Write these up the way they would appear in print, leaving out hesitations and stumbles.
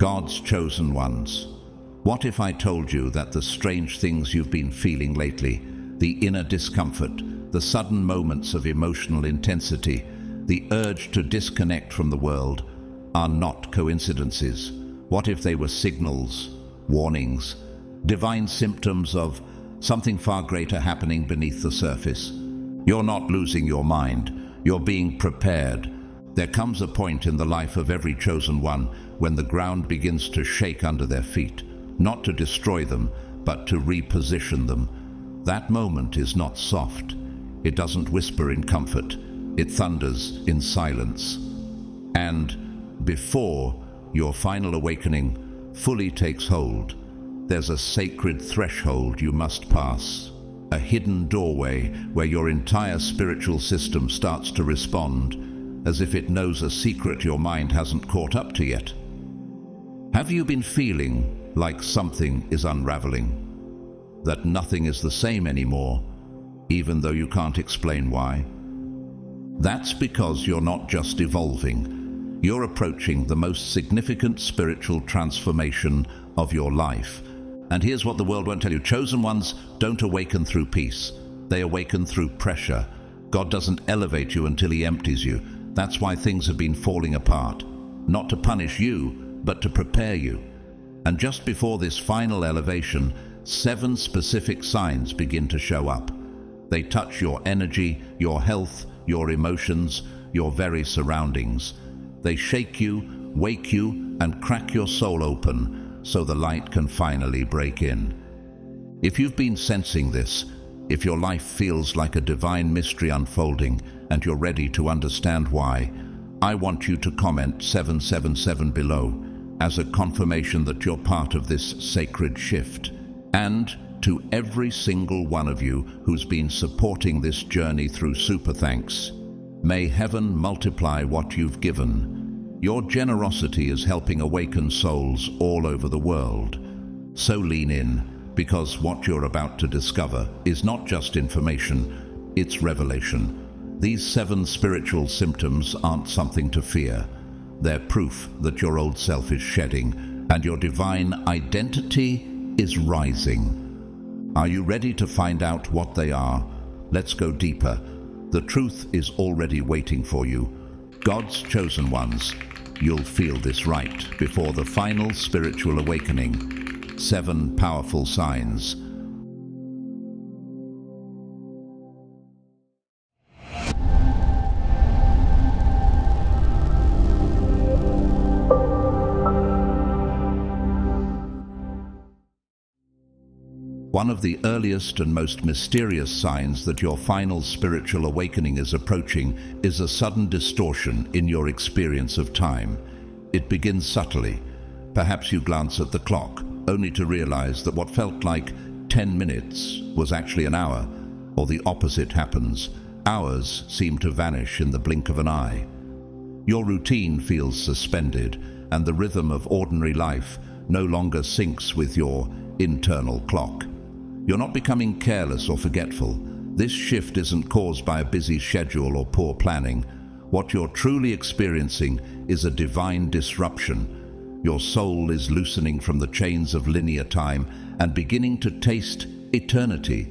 God's chosen ones. What if I told you that the strange things you've been feeling lately, the inner discomfort, the sudden moments of emotional intensity, the urge to disconnect from the world, are not coincidences? What if they were signals, warnings, divine symptoms of something far greater happening beneath the surface? You're not losing your mind. You're being prepared. There comes a point in the life of every chosen one when the ground begins to shake under their feet, not to destroy them, but to reposition them. That moment is not soft. It doesn't whisper in comfort. It thunders in silence. And before your final awakening fully takes hold, there's a sacred threshold you must pass, a hidden doorway where your entire spiritual system starts to respond as if it knows a secret your mind hasn't caught up to yet. Have you been feeling like something is unraveling? That nothing is the same anymore, even though you can't explain why? That's because you're not just evolving. You're approaching the most significant spiritual transformation of your life. And here's what the world won't tell you. Chosen ones don't awaken through peace. They awaken through pressure. God doesn't elevate you until He empties you. That's why things have been falling apart. Not to punish you, but to prepare you. And just before this final elevation, 7 specific signs begin to show up. They touch your energy, your health, your emotions, your very surroundings. They shake you, wake you, and crack your soul open so the light can finally break in. If you've been sensing this, if your life feels like a divine mystery unfolding and you're ready to understand why, I want you to comment 777 below as a confirmation that you're part of this sacred shift. And to every single one of you who's been supporting this journey through super thanks, may heaven multiply what you've given. Your generosity is helping awaken souls all over the world. So lean in, because what you're about to discover is not just information, it's revelation. These 7 spiritual symptoms aren't something to fear. They're proof that your old self is shedding and your divine identity is rising. Are you ready to find out what they are? Let's go deeper. The truth is already waiting for you. God's chosen ones. You'll feel this right before the final spiritual awakening. 7 powerful signs. One of the earliest and most mysterious signs that your final spiritual awakening is approaching is a sudden distortion in your experience of time. It begins subtly. Perhaps you glance at the clock, only to realize that what felt like 10 minutes was actually an hour, or the opposite happens. Hours seem to vanish in the blink of an eye. Your routine feels suspended, and the rhythm of ordinary life no longer syncs with your internal clock. You're not becoming careless or forgetful. This shift isn't caused by a busy schedule or poor planning. What you're truly experiencing is a divine disruption. Your soul is loosening from the chains of linear time and beginning to taste eternity.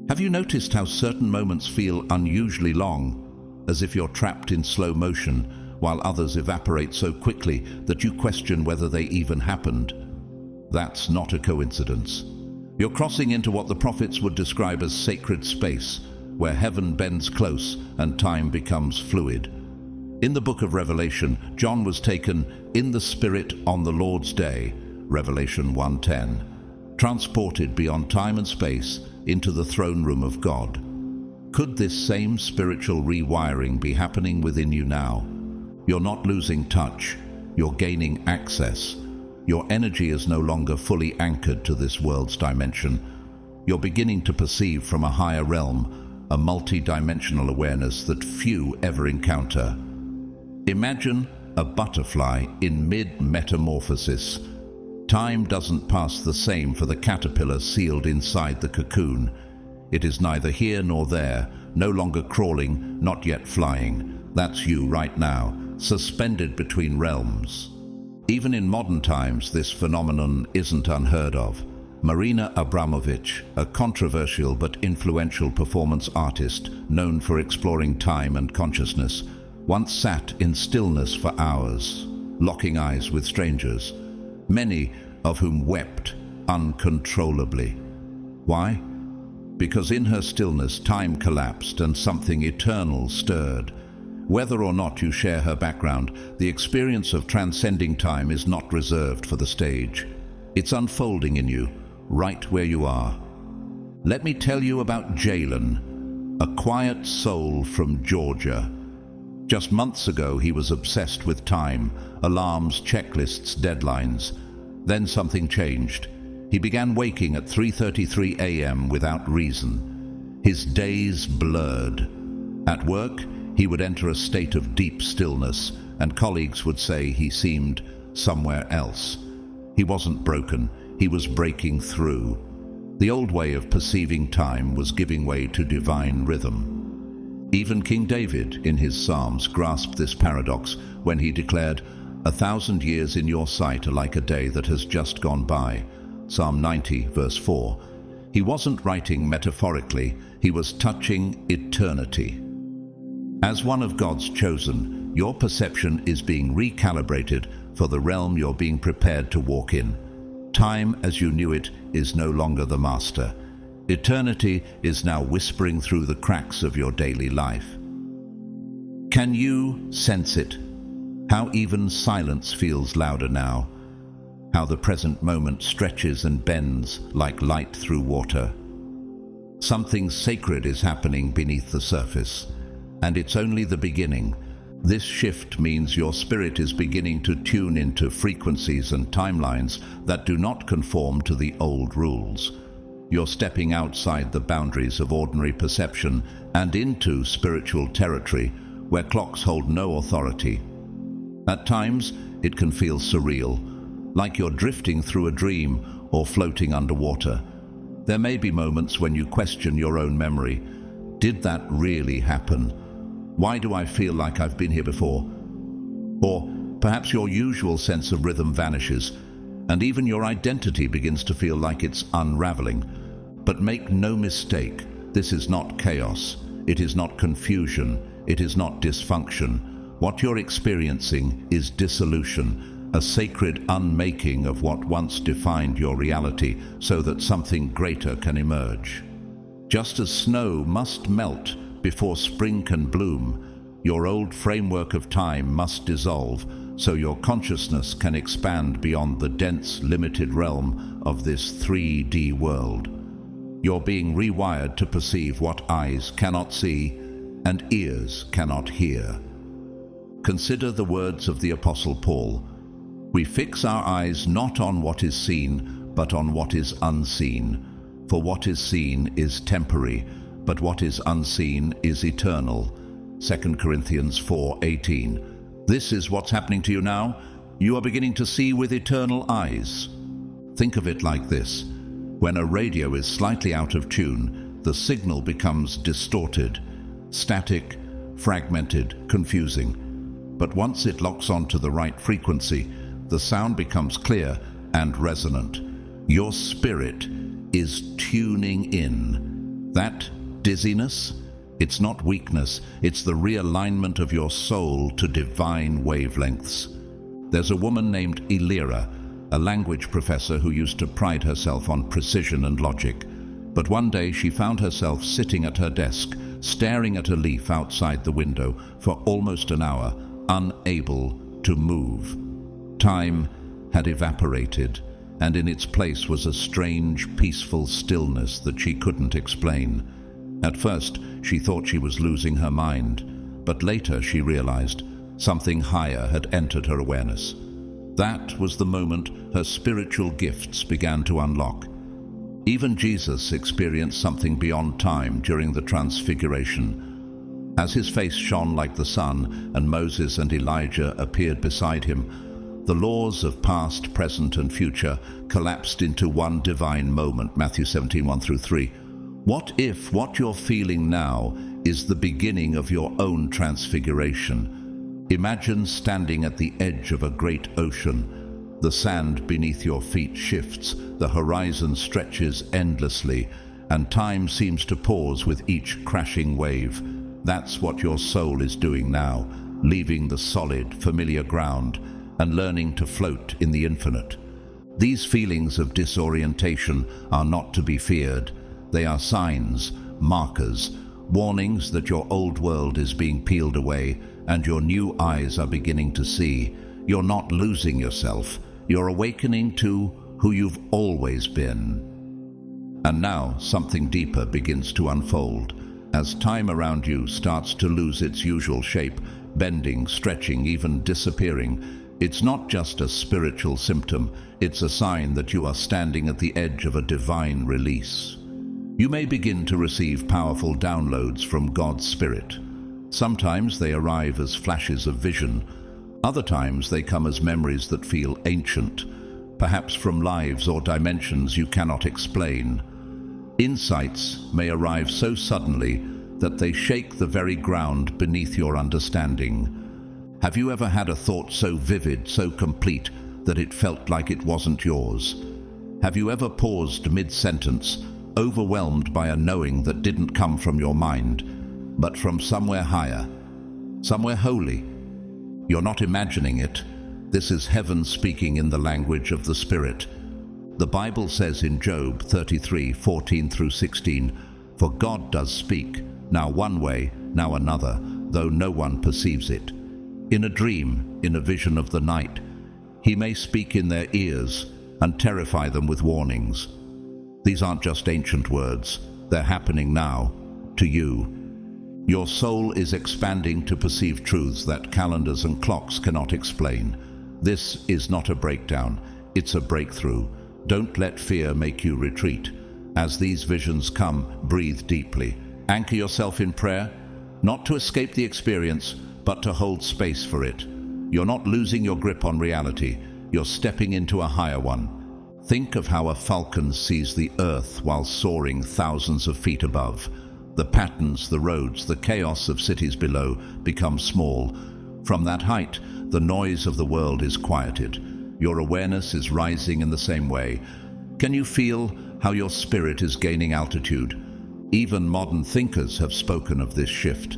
Have you noticed how certain moments feel unusually long, as if you're trapped in slow motion, while others evaporate so quickly that you question whether they even happened? That's not a coincidence. You're crossing into what the prophets would describe as sacred space, where heaven bends close and time becomes fluid. In the book of Revelation, John was taken in the Spirit on the Lord's day, Revelation 1:10, transported beyond time and space into the throne room of God. Could this same spiritual rewiring be happening within you now? You're not losing touch, you're gaining access. Your energy is no longer fully anchored to this world's dimension. You're beginning to perceive from a higher realm, a multi-dimensional awareness that few ever encounter. Imagine a butterfly in mid-metamorphosis. Time doesn't pass the same for the caterpillar sealed inside the cocoon. It is neither here nor there, no longer crawling, not yet flying. That's you right now, suspended between realms. Even in modern times, this phenomenon isn't unheard of. Marina Abramović, a controversial but influential performance artist known for exploring time and consciousness, once sat in stillness for hours, locking eyes with strangers, many of whom wept uncontrollably. Why? Because in her stillness, time collapsed and something eternal stirred. Whether or not you share her background, the experience of transcending time is not reserved for the stage. It's unfolding in you, right where you are. Let me tell you about Jalen, a quiet soul from Georgia. Just months ago, he was obsessed with time, alarms, checklists, deadlines. Then something changed. He began waking at 3:33 a.m. without reason. His days blurred. At work, he would enter a state of deep stillness, and colleagues would say he seemed somewhere else. He wasn't broken, he was breaking through. The old way of perceiving time was giving way to divine rhythm. Even King David, in his Psalms, grasped this paradox when he declared, "1,000 years in your sight are like a day that has just gone by." Psalm 90, verse 4. He wasn't writing metaphorically, he was touching eternity. As one of God's chosen, your perception is being recalibrated for the realm you're being prepared to walk in. Time as you knew it is no longer the master. Eternity is now whispering through the cracks of your daily life. Can you sense it? How even silence feels louder now. How the present moment stretches and bends like light through water. Something sacred is happening beneath the surface, and it's only the beginning. This shift means your spirit is beginning to tune into frequencies and timelines that do not conform to the old rules. You're stepping outside the boundaries of ordinary perception and into spiritual territory where clocks hold no authority. At times, it can feel surreal, like you're drifting through a dream or floating underwater. There may be moments when you question your own memory. Did that really happen? Why do I feel like I've been here before? Or perhaps your usual sense of rhythm vanishes, and even your identity begins to feel like it's unraveling. But make no mistake, this is not chaos, it is not confusion, it is not dysfunction. What you're experiencing is dissolution, a sacred unmaking of what once defined your reality so that something greater can emerge. Just as snow must melt before spring can bloom, your old framework of time must dissolve so your consciousness can expand beyond the dense, limited realm of this 3D world. You're being rewired to perceive what eyes cannot see and ears cannot hear. Consider the words of the Apostle Paul. We fix our eyes not on what is seen, but on what is unseen. For what is seen is temporary, but what is unseen is eternal. 2 Corinthians 4:18. This is what's happening to you now. You are beginning to see with eternal eyes. Think of it like this. When a radio is slightly out of tune, the signal becomes distorted, static, fragmented, confusing. But once it locks onto the right frequency, the sound becomes clear and resonant. Your spirit is tuning in. That dizziness, it's not weakness, it's the realignment of your soul to divine wavelengths. There's a woman named Elira, a language professor who used to pride herself on precision and logic. But one day she found herself sitting at her desk, staring at a leaf outside the window for almost an hour, unable to move. Time had evaporated, and in its place was a strange, peaceful stillness that she couldn't explain. At first, she thought she was losing her mind, but later she realized something higher had entered her awareness. That was the moment her spiritual gifts began to unlock. Even Jesus experienced something beyond time during the Transfiguration. As his face shone like the sun and Moses and Elijah appeared beside him, the laws of past, present, and future collapsed into one divine moment, Matthew 17:1-3. What if what you're feeling now is the beginning of your own transfiguration? Imagine standing at the edge of a great ocean, The sand beneath your feet shifts, the horizon stretches endlessly, and time seems to pause with each crashing wave. That's what your soul is doing now, leaving the solid, familiar ground and learning to float in the infinite. These feelings of disorientation are not to be feared. They are signs, markers, warnings that your old world is being peeled away and your new eyes are beginning to see. You're not losing yourself. You're awakening to who you've always been. And now something deeper begins to unfold. As time around you starts to lose its usual shape, bending, stretching, even disappearing, it's not just a spiritual symptom, it's a sign that you are standing at the edge of a divine release. You may begin to receive powerful downloads from God's Spirit. Sometimes they arrive as flashes of vision. Other times they come as memories that feel ancient, perhaps from lives or dimensions you cannot explain. Insights may arrive so suddenly that they shake the very ground beneath your understanding. Have you ever had a thought so vivid, so complete, that it felt like it wasn't yours? Have you ever paused mid-sentence, overwhelmed by a knowing that didn't come from your mind, but from somewhere higher, somewhere holy? You're not imagining it. This is heaven speaking in the language of the Spirit. The Bible says in Job 33:14-16, "For God does speak, now one way, now another, though no one perceives it. In a dream, in a vision of the night, he may speak in their ears and terrify them with warnings." These aren't just ancient words, they're happening now, to you. Your soul is expanding to perceive truths that calendars and clocks cannot explain. This is not a breakdown, it's a breakthrough. Don't let fear make you retreat. As these visions come, breathe deeply. Anchor yourself in prayer, not to escape the experience, but to hold space for it. You're not losing your grip on reality, you're stepping into a higher one. Think of how a falcon sees the earth while soaring thousands of feet above. The patterns, the roads, the chaos of cities below become small. From that height, the noise of the world is quieted. Your awareness is rising in the same way. Can you feel how your spirit is gaining altitude? Even modern thinkers have spoken of this shift.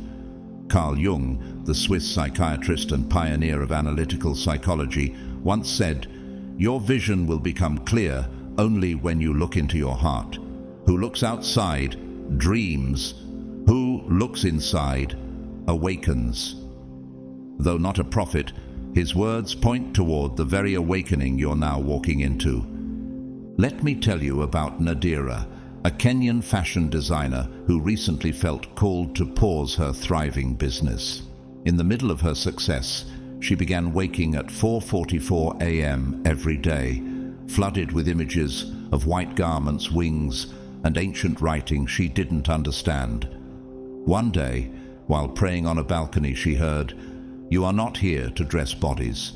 Carl Jung, the Swiss psychiatrist and pioneer of analytical psychology, once said, "Your vision will become clear only when you look into your heart. Who looks outside dreams. Who looks inside awakens." Though not a prophet, his words point toward the very awakening you're now walking into. Let me tell you about Nadira, a Kenyan fashion designer who recently felt called to pause her thriving business. In the middle of her success, she began waking at 4:44 a.m. every day, flooded with images of white garments, wings, and ancient writing she didn't understand. One day, while praying on a balcony, she heard, "You are not here to dress bodies.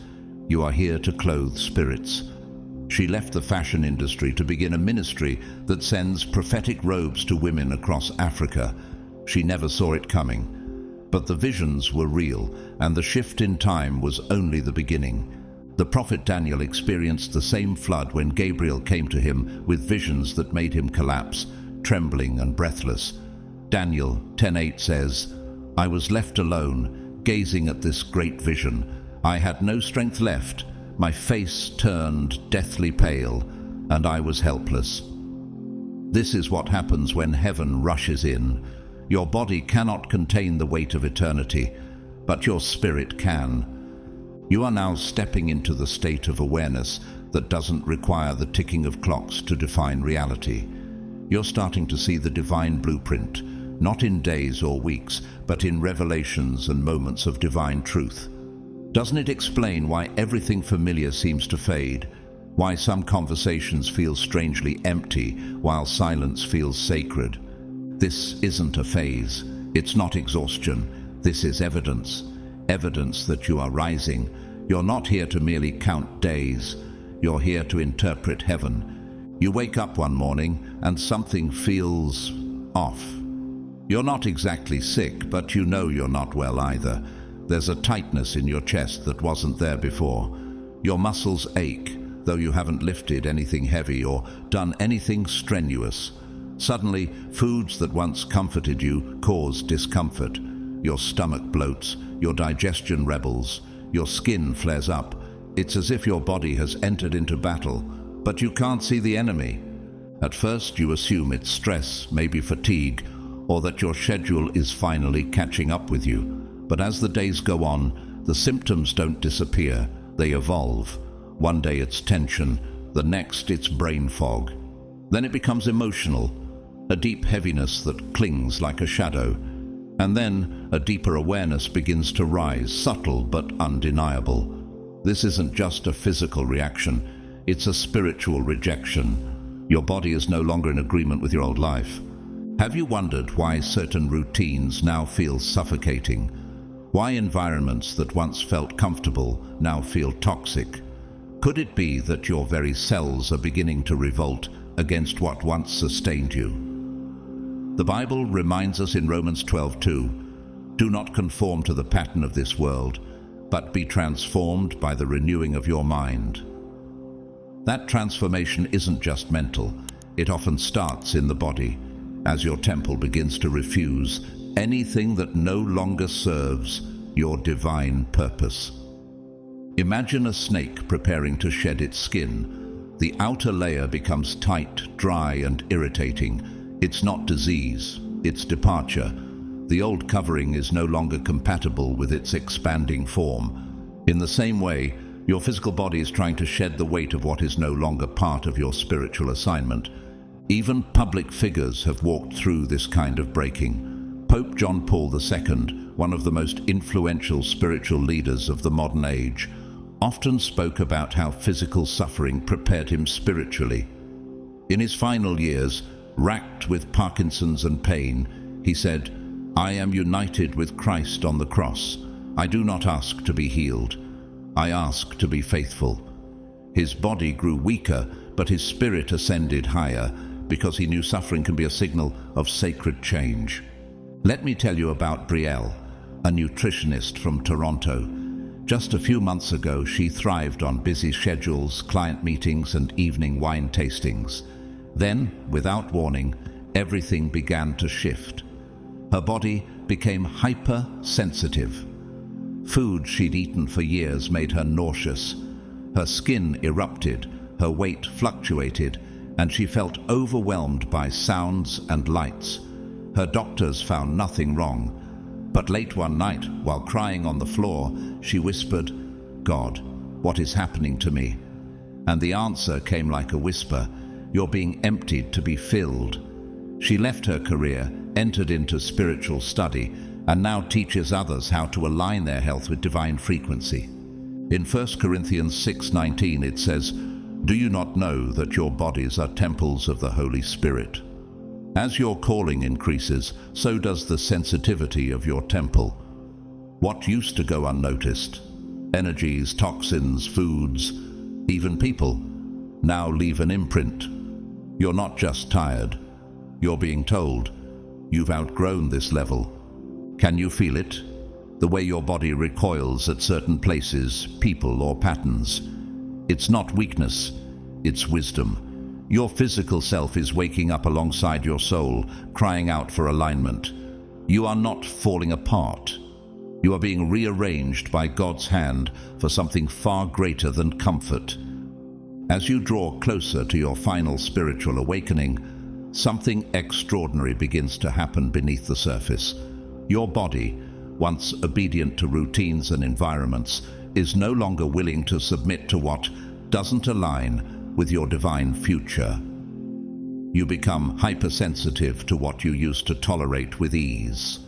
You are here to clothe spirits." She left the fashion industry to begin a ministry that sends prophetic robes to women across Africa. She never saw it coming. But the visions were real, and the shift in time was only the beginning. The prophet Daniel experienced the same flood when Gabriel came to him with visions that made him collapse, trembling and breathless. Daniel 10:8 says, "I was left alone, gazing at this great vision. I had no strength left. My face turned deathly pale, and I was helpless." This is what happens when heaven rushes in. Your body cannot contain the weight of eternity, but your spirit can. You are now stepping into the state of awareness that doesn't require the ticking of clocks to define reality. You're starting to see the divine blueprint, not in days or weeks, but in revelations and moments of divine truth. Doesn't it explain why everything familiar seems to fade? Why some conversations feel strangely empty while silence feels sacred? This isn't a phase. It's not exhaustion. This is evidence. Evidence that you are rising. You're not here to merely count days. You're here to interpret heaven. You wake up one morning and something feels off. You're not exactly sick, but you know you're not well either. There's a tightness in your chest that wasn't there before. Your muscles ache, though you haven't lifted anything heavy or done anything strenuous. Suddenly, foods that once comforted you cause discomfort. Your stomach bloats, your digestion rebels, your skin flares up. It's as if your body has entered into battle, but you can't see the enemy. At first, you assume it's stress, maybe fatigue, or that your schedule is finally catching up with you. But as the days go on, the symptoms don't disappear, they evolve. One day it's tension, the next it's brain fog. Then it becomes emotional, a deep heaviness that clings like a shadow. And then a deeper awareness begins to rise, subtle but undeniable. This isn't just a physical reaction, it's a spiritual rejection. Your body is no longer in agreement with your old life. Have you wondered why certain routines now feel suffocating? Why environments that once felt comfortable now feel toxic? Could it be that your very cells are beginning to revolt against what once sustained you? The Bible reminds us in Romans 12:2, "Do not conform to the pattern of this world, but be transformed by the renewing of your mind." That transformation isn't just mental, it often starts in the body, as your temple begins to refuse anything that no longer serves your divine purpose. Imagine a snake preparing to shed its skin. The outer layer becomes tight, dry, and irritating. It's not disease, it's departure. The old covering is no longer compatible with its expanding form. In the same way, your physical body is trying to shed the weight of what is no longer part of your spiritual assignment. Even public figures have walked through this kind of breaking. Pope John Paul II, one of the most influential spiritual leaders of the modern age, often spoke about how physical suffering prepared him spiritually. In his final years, racked with Parkinson's and pain, he said, "I am united with Christ on the cross. I do not ask to be healed. I ask to be faithful." His body grew weaker, but his spirit ascended higher, because he knew suffering can be a signal of sacred change. Let me tell you about Brielle, a nutritionist from Toronto. Just a few months ago, she thrived on busy schedules, client meetings, and evening wine tastings. Then, without warning, everything began to shift. Her body became hypersensitive. Food she'd eaten for years made her nauseous. Her skin erupted, her weight fluctuated, and she felt overwhelmed by sounds and lights. Her doctors found nothing wrong. But late one night, while crying on the floor, she whispered, "God, what is happening to me?" And the answer came like a whisper, "You're being emptied to be filled." She left her career, entered into spiritual study, and now teaches others how to align their health with divine frequency. In 1 Corinthians 6:19 it says, "Do you not know that your bodies are temples of the Holy Spirit?" As your calling increases, so does the sensitivity of your temple. What used to go unnoticed, energies, toxins, foods, even people, now leave an imprint. You're not just tired. You're being told, you've outgrown this level. Can you feel it? The way your body recoils at certain places, people, or patterns. It's not weakness, it's wisdom. Your physical self is waking up alongside your soul, crying out for alignment. You are not falling apart. You are being rearranged by God's hand for something far greater than comfort. As you draw closer to your final spiritual awakening, something extraordinary begins to happen beneath the surface. Your body, once obedient to routines and environments, is no longer willing to submit to what doesn't align with your divine future. You become hypersensitive to what you used to tolerate with ease.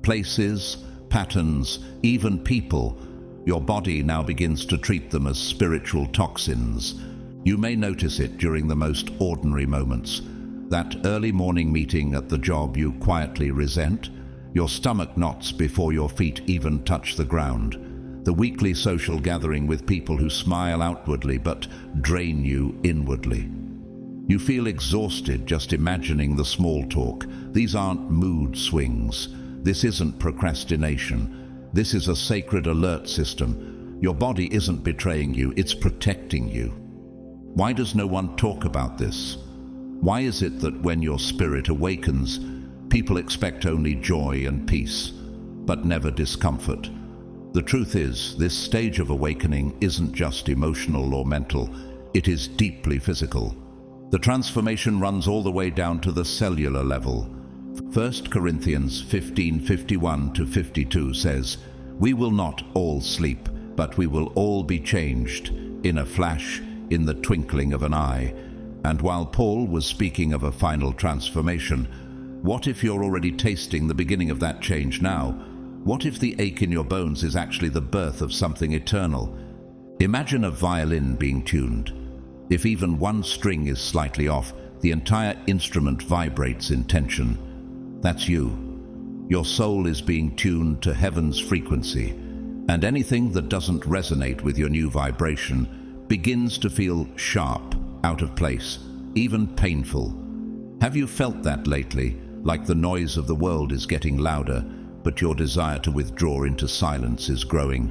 Places, patterns, even people, your body now begins to treat them as spiritual toxins. You may notice it during the most ordinary moments. That early morning meeting at the job you quietly resent, your stomach knots before your feet even touch the ground. The weekly social gathering with people who smile outwardly but drain you inwardly. You feel exhausted just imagining the small talk. These aren't mood swings. This isn't procrastination. This is a sacred alert system. Your body isn't betraying you, it's protecting you. Why does no one talk about this? Why is it that when your spirit awakens, people expect only joy and peace, but never discomfort? The truth is, this stage of awakening isn't just emotional or mental, it is deeply physical. The transformation runs all the way down to the cellular level. 1 Corinthians 15:51-52 says, "We will not all sleep, but we will all be changed, in a flash, in the twinkling of an eye." And while Paul was speaking of a final transformation, what if you're already tasting the beginning of that change now? What if the ache in your bones is actually the birth of something eternal? Imagine a violin being tuned. If even one string is slightly off, the entire instrument vibrates in tension. That's you. Your soul is being tuned to heaven's frequency, and anything that doesn't resonate with your new vibration begins to feel sharp, out of place, even painful. Have you felt that lately, like the noise of the world is getting louder, but your desire to withdraw into silence is growing?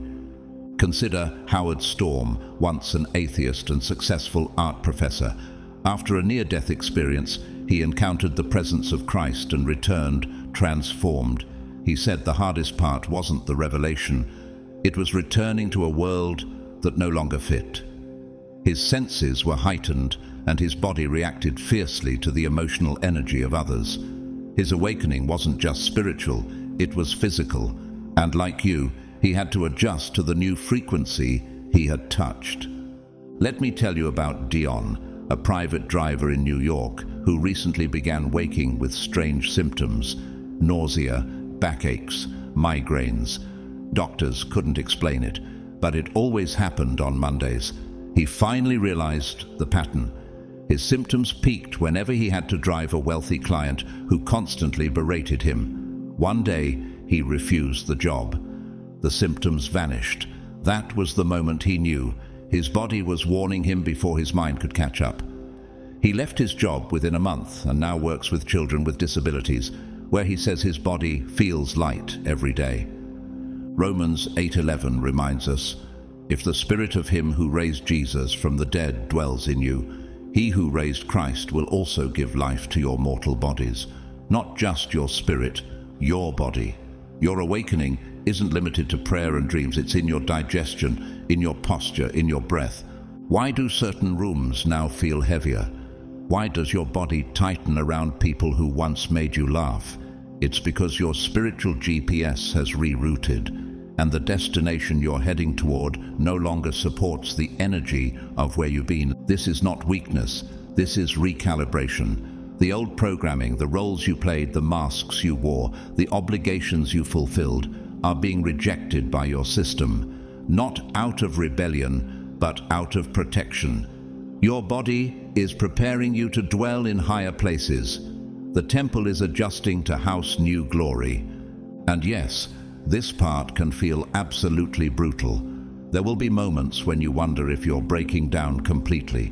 Consider Howard Storm, once an atheist and successful art professor. After a near-death experience, he encountered the presence of Christ and returned transformed. He said the hardest part wasn't the revelation, it was returning to a world that no longer fit. His senses were heightened, and his body reacted fiercely to the emotional energy of others. His awakening wasn't just spiritual, it was physical, and like you, he had to adjust to the new frequency he had touched. Let me tell you about Dion, a private driver in New York who recently began waking with strange symptoms: nausea, backaches, migraines. Doctors couldn't explain it, but it always happened on Mondays. He finally realized the pattern. His symptoms peaked whenever he had to drive a wealthy client who constantly berated him. One day, he refused the job. The symptoms vanished. That was the moment he knew his body was warning him before his mind could catch up. He left his job within a month and now works with children with disabilities, where he says his body feels light every day. Romans 8:11 reminds us, "If the spirit of him who raised Jesus from the dead dwells in you, he who raised Christ will also give life to your mortal bodies." Not just your spirit, your body. Your awakening isn't limited to prayer and dreams, it's in your digestion, in your posture, in your breath. Why do certain rooms now feel heavier? Why does your body tighten around people who once made you laugh? It's because your spiritual GPS has rerouted, and the destination you're heading toward no longer supports the energy of where you've been. This is not weakness, this is recalibration. The old programming, the roles you played, the masks you wore, the obligations you fulfilled are being rejected by your system, not out of rebellion, but out of protection. Your body is preparing you to dwell in higher places. The temple is adjusting to house new glory. And yes, this part can feel absolutely brutal. There will be moments when you wonder if you're breaking down completely.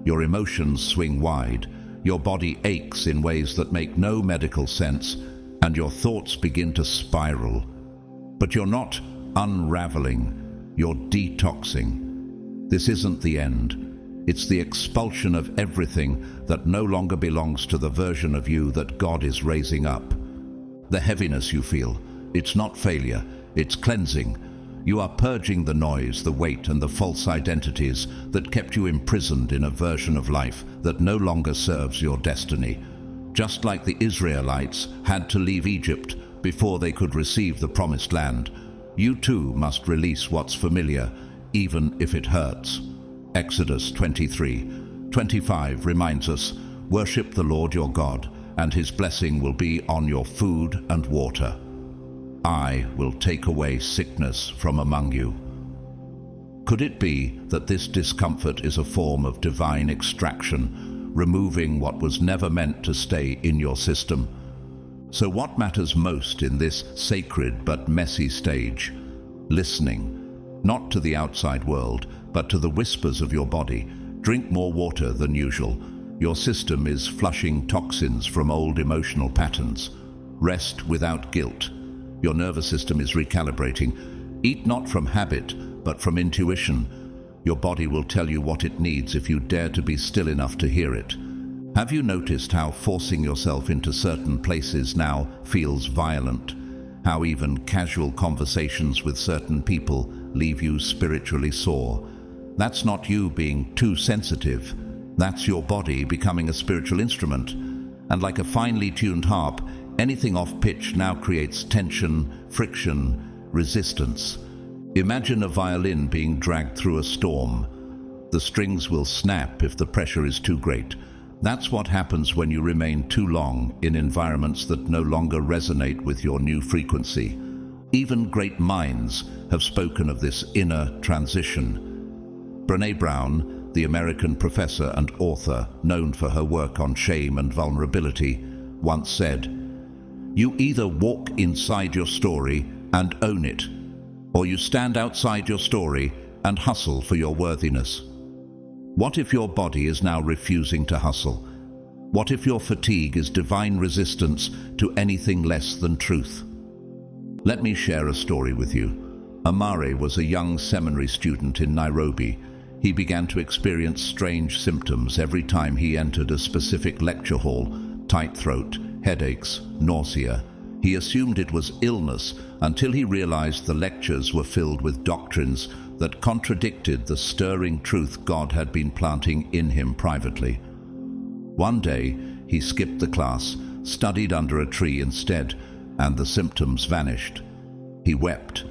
Your emotions swing wide, your body aches in ways that make no medical sense, and your thoughts begin to spiral. But you're not unraveling, you're detoxing. This isn't the end. It's the expulsion of everything that no longer belongs to the version of you that God is raising up. The heaviness you feel, it's not failure, it's cleansing. You are purging the noise, the weight, and the false identities that kept you imprisoned in a version of life that no longer serves your destiny. Just like the Israelites had to leave Egypt before they could receive the promised land, you too must release what's familiar, even if it hurts. Exodus 23:25 reminds us, "Worship the Lord your God, and his blessing will be on your food and water. I will take away sickness from among you." Could it be that this discomfort is a form of divine extraction, removing what was never meant to stay in your system? So what matters most in this sacred but messy stage? Listening, not to the outside world, but to the whispers of your body. Drink more water than usual. Your system is flushing toxins from old emotional patterns. Rest without guilt. Your nervous system is recalibrating. Eat not from habit, but from intuition. Your body will tell you what it needs if you dare to be still enough to hear it. Have you noticed how forcing yourself into certain places now feels violent? How even casual conversations with certain people leave you spiritually sore? That's not you being too sensitive. That's your body becoming a spiritual instrument. And like a finely tuned harp, anything off pitch now creates tension, friction, resistance. Imagine a violin being dragged through a storm. The strings will snap if the pressure is too great. That's what happens when you remain too long in environments that no longer resonate with your new frequency. Even great minds have spoken of this inner transition. Brené Brown, the American professor and author known for her work on shame and vulnerability, once said, "You either walk inside your story and own it, or you stand outside your story and hustle for your worthiness." What if your body is now refusing to hustle? What if your fatigue is divine resistance to anything less than truth? Let me share a story with you. Amare was a young seminary student in Nairobi. He began to experience strange symptoms every time he entered a specific lecture hall: tight throat, headaches, nausea. He assumed it was illness until he realized the lectures were filled with doctrines that contradicted the stirring truth God had been planting in him privately. One day, he skipped the class, studied under a tree instead, and the symptoms vanished. He wept,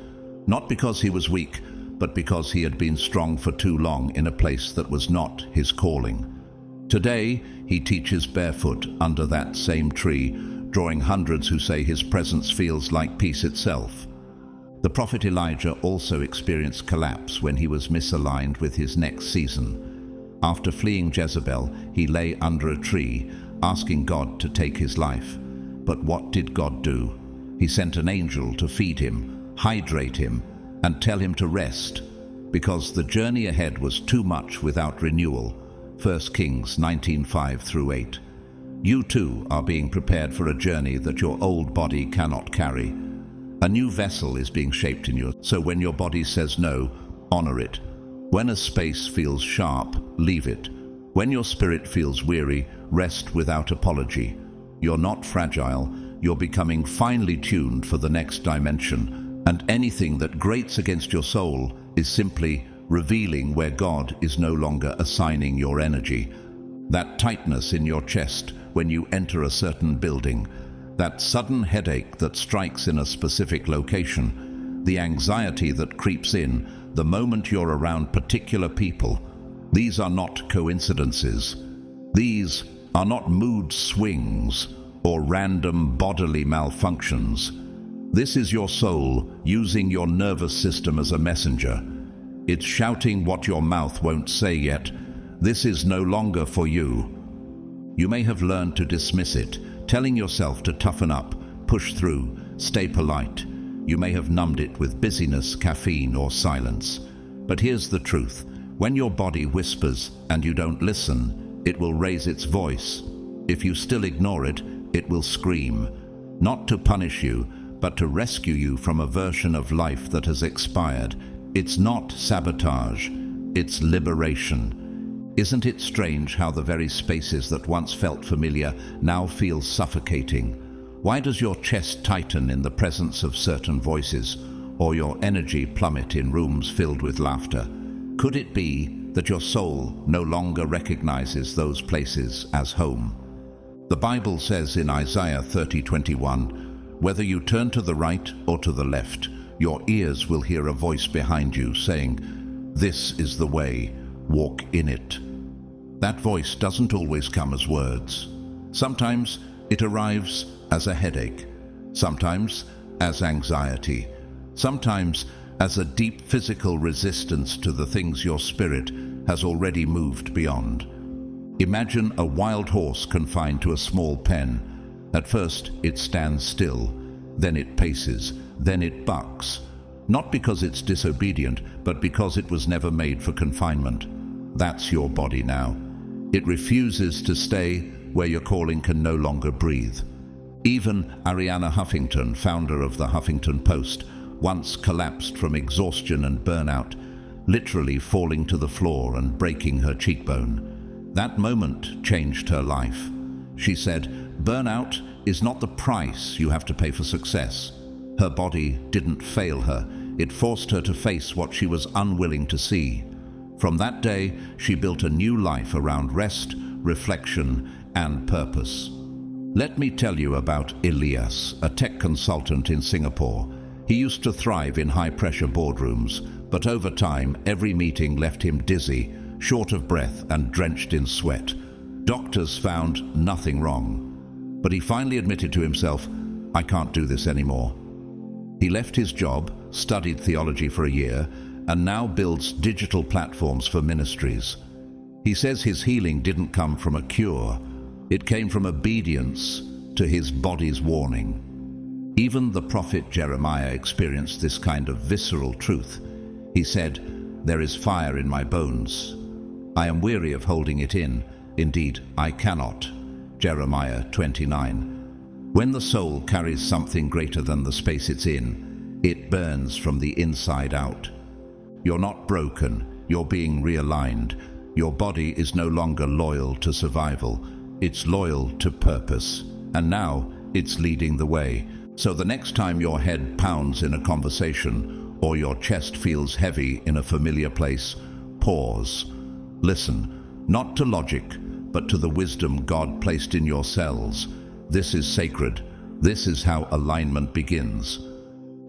not because he was weak, but because he had been strong for too long in a place that was not his calling. Today, he teaches barefoot under that same tree, drawing hundreds who say his presence feels like peace itself. The prophet Elijah also experienced collapse when he was misaligned with his next season. After fleeing Jezebel, he lay under a tree, asking God to take his life. But what did God do? He sent an angel to feed him, hydrate him, and tell him to rest, because the journey ahead was too much without renewal. 1 Kings 19:5-8. You too are being prepared for a journey that your old body cannot carry. A new vessel is being shaped in you, so when your body says no, honor it. When a space feels sharp, leave it. When your spirit feels weary, rest without apology. You're not fragile, you're becoming finely tuned for the next dimension. And anything that grates against your soul is simply revealing where God is no longer assigning your energy. That tightness in your chest when you enter a certain building, that sudden headache that strikes in a specific location, the anxiety that creeps in the moment you're around particular people, these are not coincidences. These are not mood swings or random bodily malfunctions. This is your soul using your nervous system as a messenger. It's shouting what your mouth won't say yet. This is no longer for you. You may have learned to dismiss it, telling yourself to toughen up, push through, stay polite. You may have numbed it with busyness, caffeine, or silence. But here's the truth. When your body whispers and you don't listen, it will raise its voice. If you still ignore it, it will scream. Not to punish you, but to rescue you from a version of life that has expired. It's not sabotage, it's liberation. Isn't it strange how the very spaces that once felt familiar now feel suffocating? Why does your chest tighten in the presence of certain voices, or your energy plummet in rooms filled with laughter? Could it be that your soul no longer recognizes those places as home? The Bible says in Isaiah 30:21, "Whether you turn to the right or to the left, your ears will hear a voice behind you saying, 'This is the way, walk in it.'" That voice doesn't always come as words. Sometimes it arrives as a headache, sometimes as anxiety, sometimes as a deep physical resistance to the things your spirit has already moved beyond. Imagine a wild horse confined to a small pen. At first, it stands still, then it paces, then it bucks. Not because it's disobedient, but because it was never made for confinement. That's your body now. It refuses to stay where your calling can no longer breathe. Even Arianna Huffington, founder of the Huffington Post, once collapsed from exhaustion and burnout. literally falling to the floor and breaking her cheekbone. That moment changed her life. She said, "Burnout is not the price you have to pay for success." Her body didn't fail her. It forced her to face what she was unwilling to see. From that day, she built a new life around rest, reflection, and purpose. Let me tell you about Elias, a tech consultant in Singapore. He used to thrive in high-pressure boardrooms, but over time, every meeting left him dizzy, short of breath, and drenched in sweat. Doctors found nothing wrong, but he finally admitted to himself, "I can't do this anymore." He left his job, studied theology for a year, and now builds digital platforms for ministries. He says his healing didn't come from a cure. It came from obedience to his body's warning. Even the prophet Jeremiah experienced this kind of visceral truth. He said, "There is fire in my bones. I am weary of holding it in. Indeed, I cannot." Jeremiah 29. When the soul carries something greater than the space it's in, it burns from the inside out. You're not broken, you're being realigned. Your body is no longer loyal to survival, it's loyal to purpose. And now, it's leading the way. So the next time your head pounds in a conversation, or your chest feels heavy in a familiar place, pause. Listen, not to logic, but to the wisdom God placed in your cells. This is sacred. This is how alignment begins.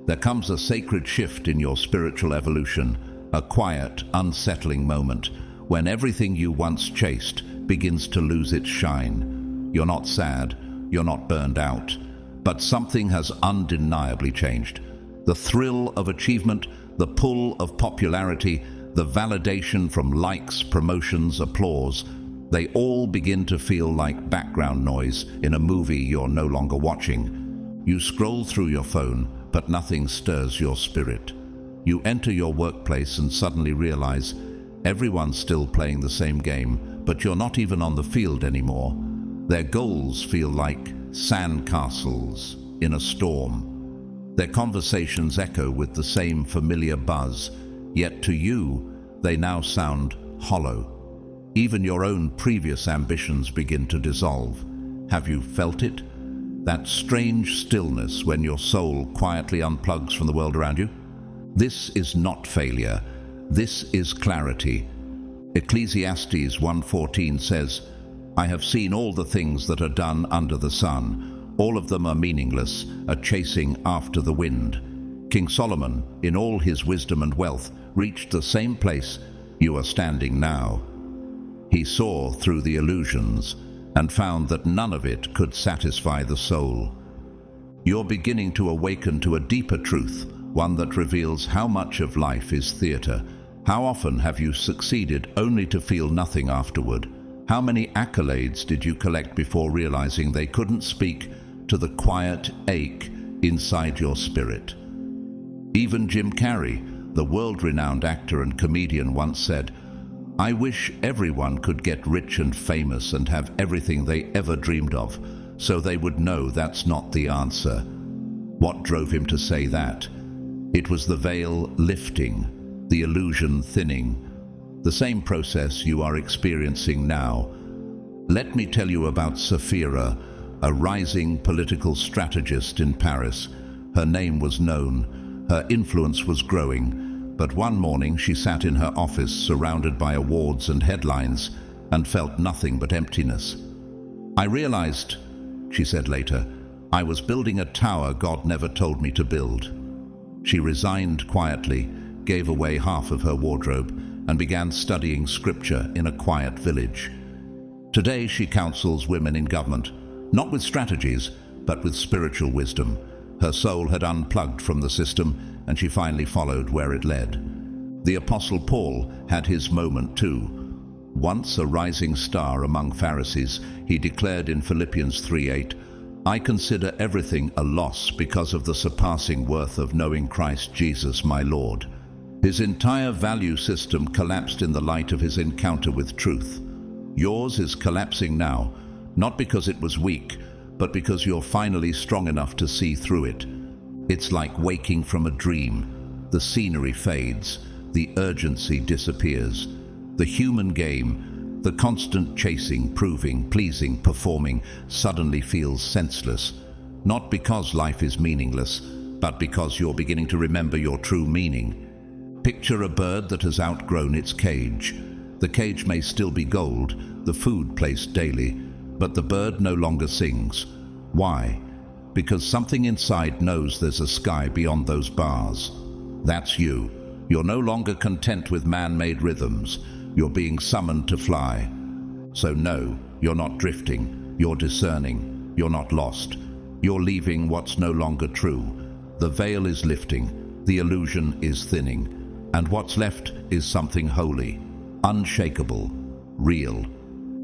There comes a sacred shift in your spiritual evolution, a quiet, unsettling moment, when everything you once chased begins to lose its shine. You're not sad, you're not burned out, but something has undeniably changed. The thrill of achievement, the pull of popularity, the validation from likes, promotions, applause, they all begin to feel like background noise in a movie you're no longer watching. You scroll through your phone, but nothing stirs your spirit. You enter your workplace and suddenly realize everyone's still playing the same game, but you're not even on the field anymore. Their goals feel like sandcastles in a storm. Their conversations echo with the same familiar buzz, yet to you, they now sound hollow. Even your own previous ambitions begin to dissolve. Have you felt it? That strange stillness when your soul quietly unplugs from the world around you? This is not failure. This is clarity. Ecclesiastes 1:14 says, "I have seen all the things that are done under the sun. All of them are meaningless, a chasing after the wind." King Solomon, in all his wisdom and wealth, reached the same place you are standing now. He saw through the illusions and found that none of it could satisfy the soul. You're beginning to awaken to a deeper truth, one that reveals how much of life is theater. How often have you succeeded only to feel nothing afterward? How many accolades did you collect before realizing they couldn't speak to the quiet ache inside your spirit? Even Jim Carrey, the world-renowned actor and comedian, once said, "I wish everyone could get rich and famous and have everything they ever dreamed of, so they would know that's not the answer." What drove him to say that? It was the veil lifting, the illusion thinning, the same process you are experiencing now. Let me tell you about Sapphira, a rising political strategist in Paris. Her name was known, her influence was growing, but one morning she sat in her office surrounded by awards and headlines and felt nothing but emptiness. "I realized," she said later, "I was building a tower God never told me to build." She resigned quietly, gave away half of her wardrobe, and began studying scripture in a quiet village. Today she counsels women in government, not with strategies, but with spiritual wisdom. Her soul had unplugged from the system, and she finally followed where it led. The Apostle Paul had his moment too. Once a rising star among Pharisees, he declared in Philippians 3:8, "I consider everything a loss because of the surpassing worth of knowing Christ Jesus my Lord." His entire value system collapsed in the light of his encounter with truth. Yours is collapsing now, not because it was weak, but because you're finally strong enough to see through it. It's like waking from a dream. The scenery fades, the urgency disappears. The human game, the constant chasing, proving, pleasing, performing, suddenly feels senseless. Not because life is meaningless, but because you're beginning to remember your true meaning. Picture a bird that has outgrown its cage. The cage may still be gold, the food placed daily, but the bird no longer sings. Why? Because something inside knows there's a sky beyond those bars. That's you. You're no longer content with man-made rhythms. You're being summoned to fly. So no, you're not drifting. You're discerning. You're not lost. You're leaving what's no longer true. The veil is lifting. The illusion is thinning. And what's left is something holy, unshakable, real.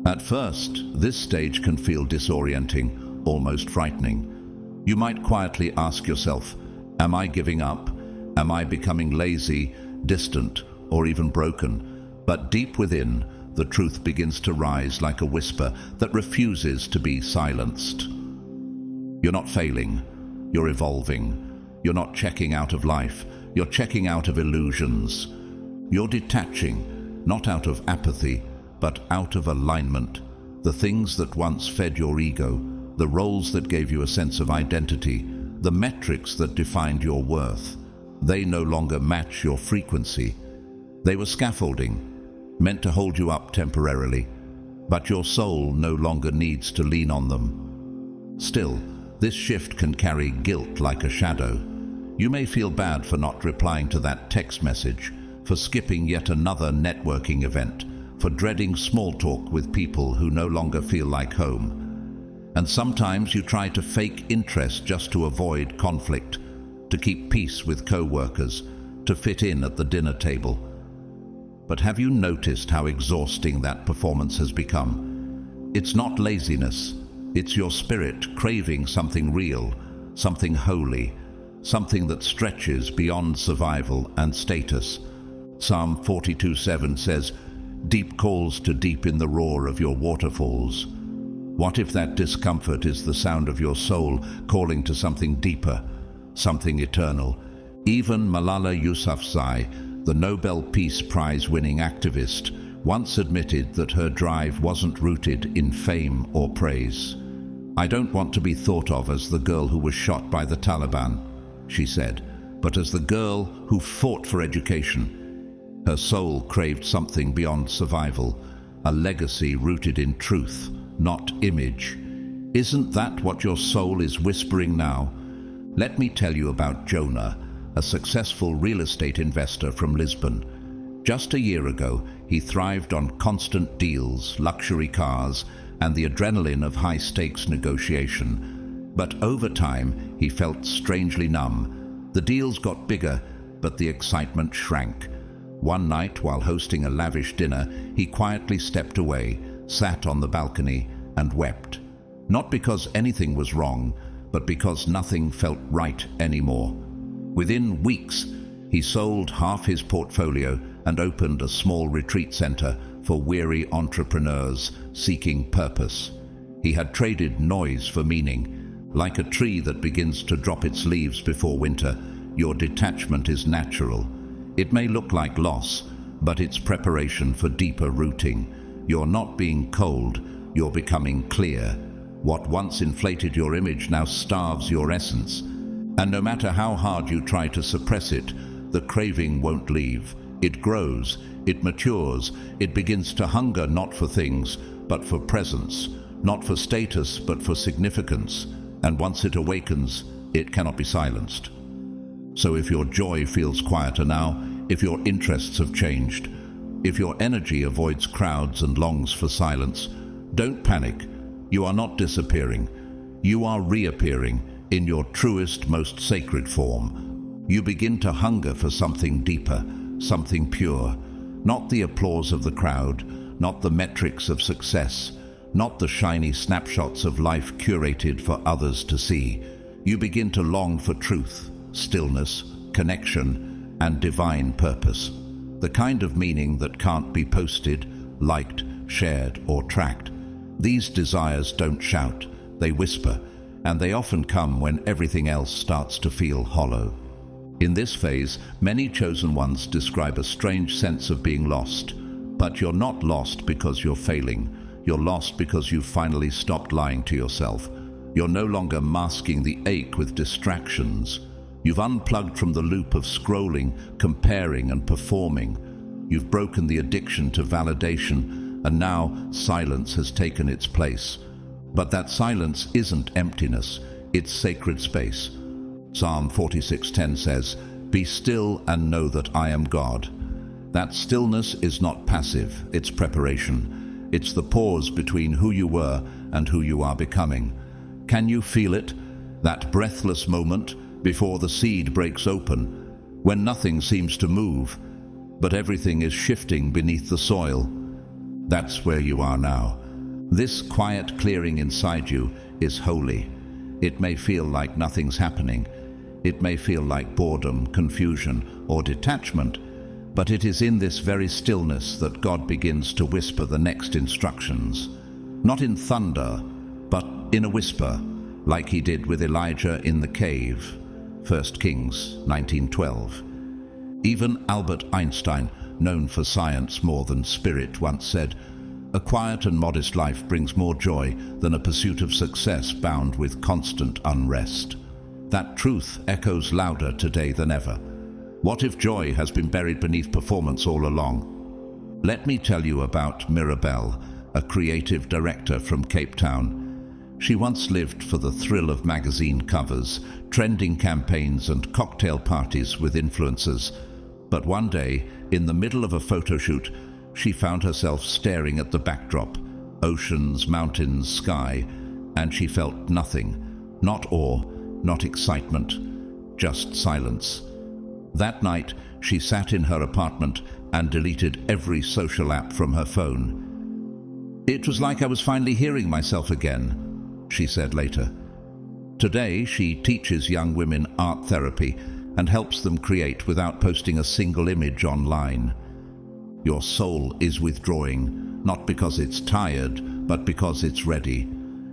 At first, this stage can feel disorienting, almost frightening. You might quietly ask yourself, am I giving up? Am I becoming lazy, distant, or even broken? But deep within, the truth begins to rise like a whisper that refuses to be silenced. You're not failing. You're evolving. You're not checking out of life. You're checking out of illusions. You're detaching, not out of apathy, but out of alignment. The things that once fed your ego, the roles that gave you a sense of identity, the metrics that defined your worth, they no longer match your frequency. They were scaffolding, meant to hold you up temporarily, but your soul no longer needs to lean on them. Still, this shift can carry guilt like a shadow. You may feel bad for not replying to that text message, for skipping yet another networking event, for dreading small talk with people who no longer feel like home. And sometimes you try to fake interest just to avoid conflict, to keep peace with co-workers, to fit in at the dinner table. But have you noticed how exhausting that performance has become? It's not laziness, it's your spirit craving something real, something holy, something that stretches beyond survival and status. Psalm 42:7 says, "Deep calls to deep in the roar of your waterfalls." What if that discomfort is the sound of your soul calling to something deeper, something eternal? Even Malala Yousafzai, the Nobel Peace Prize-winning activist, once admitted that her drive wasn't rooted in fame or praise. "I don't want to be thought of as the girl who was shot by the Taliban," she said, "but as the girl who fought for education." Her soul craved something beyond survival, a legacy rooted in truth, not image. Isn't that what your soul is whispering now? Let me tell you about Jonah, a successful real estate investor from Lisbon. Just a year ago, he thrived on constant deals, luxury cars, and the adrenaline of high-stakes negotiation. But over time, he felt strangely numb. The deals got bigger, but the excitement shrank. One night, while hosting a lavish dinner, he quietly stepped away, sat on the balcony, and wept. Not because anything was wrong, but because nothing felt right anymore. Within weeks, he sold half his portfolio and opened a small retreat center for weary entrepreneurs seeking purpose. He had traded noise for meaning. Like a tree that begins to drop its leaves before winter, your detachment is natural. It may look like loss, but it's preparation for deeper rooting. You're not being cold, you're becoming clear. What once inflated your image now starves your essence. And no matter how hard you try to suppress it, the craving won't leave. It grows, it matures, it begins to hunger not for things, but for presence, not for status, but for significance. And once it awakens, it cannot be silenced. So if your joy feels quieter now, if your interests have changed, if your energy avoids crowds and longs for silence, don't panic. You are not disappearing. You are reappearing in your truest, most sacred form. You begin to hunger for something deeper, something pure, not the applause of the crowd, not the metrics of success, not the shiny snapshots of life curated for others to see. You begin to long for truth, stillness, connection, and divine purpose. The kind of meaning that can't be posted, liked, shared, or tracked. These desires don't shout, they whisper, and they often come when everything else starts to feel hollow. In this phase, many chosen ones describe a strange sense of being lost. But you're not lost because you're failing. You're lost because you've finally stopped lying to yourself. You're no longer masking the ache with distractions. You've unplugged from the loop of scrolling, comparing, and performing. You've broken the addiction to validation, and now silence has taken its place. But that silence isn't emptiness, it's sacred space. Psalm 46:10 says, "Be still and know that I am God." That stillness is not passive, it's preparation. It's the pause between who you were and who you are becoming. Can you feel it? That breathless moment before the seed breaks open, when nothing seems to move, but everything is shifting beneath the soil. That's where you are now. This quiet clearing inside you is holy. It may feel like nothing's happening. It may feel like boredom, confusion, or detachment, but it is in this very stillness that God begins to whisper the next instructions. Not in thunder, but in a whisper, like he did with Elijah in the cave. 1 Kings 19:12. Even Albert Einstein, known for science more than spirit, once said, "A quiet and modest life brings more joy than a pursuit of success bound with constant unrest." That truth echoes louder today than ever. What if joy has been buried beneath performance all along? Let me tell you about Mirabelle, a creative director from Cape Town. She once lived for the thrill of magazine covers, trending campaigns, and cocktail parties with influencers. But one day, in the middle of a photo shoot, she found herself staring at the backdrop, oceans, mountains, sky, and she felt nothing. Not awe, not excitement, just silence. That night, she sat in her apartment and deleted every social app from her phone. "It was like I was finally hearing myself again," she said later. Today, she teaches young women art therapy and helps them create without posting a single image online. Your soul is withdrawing, not because it's tired, but because it's ready.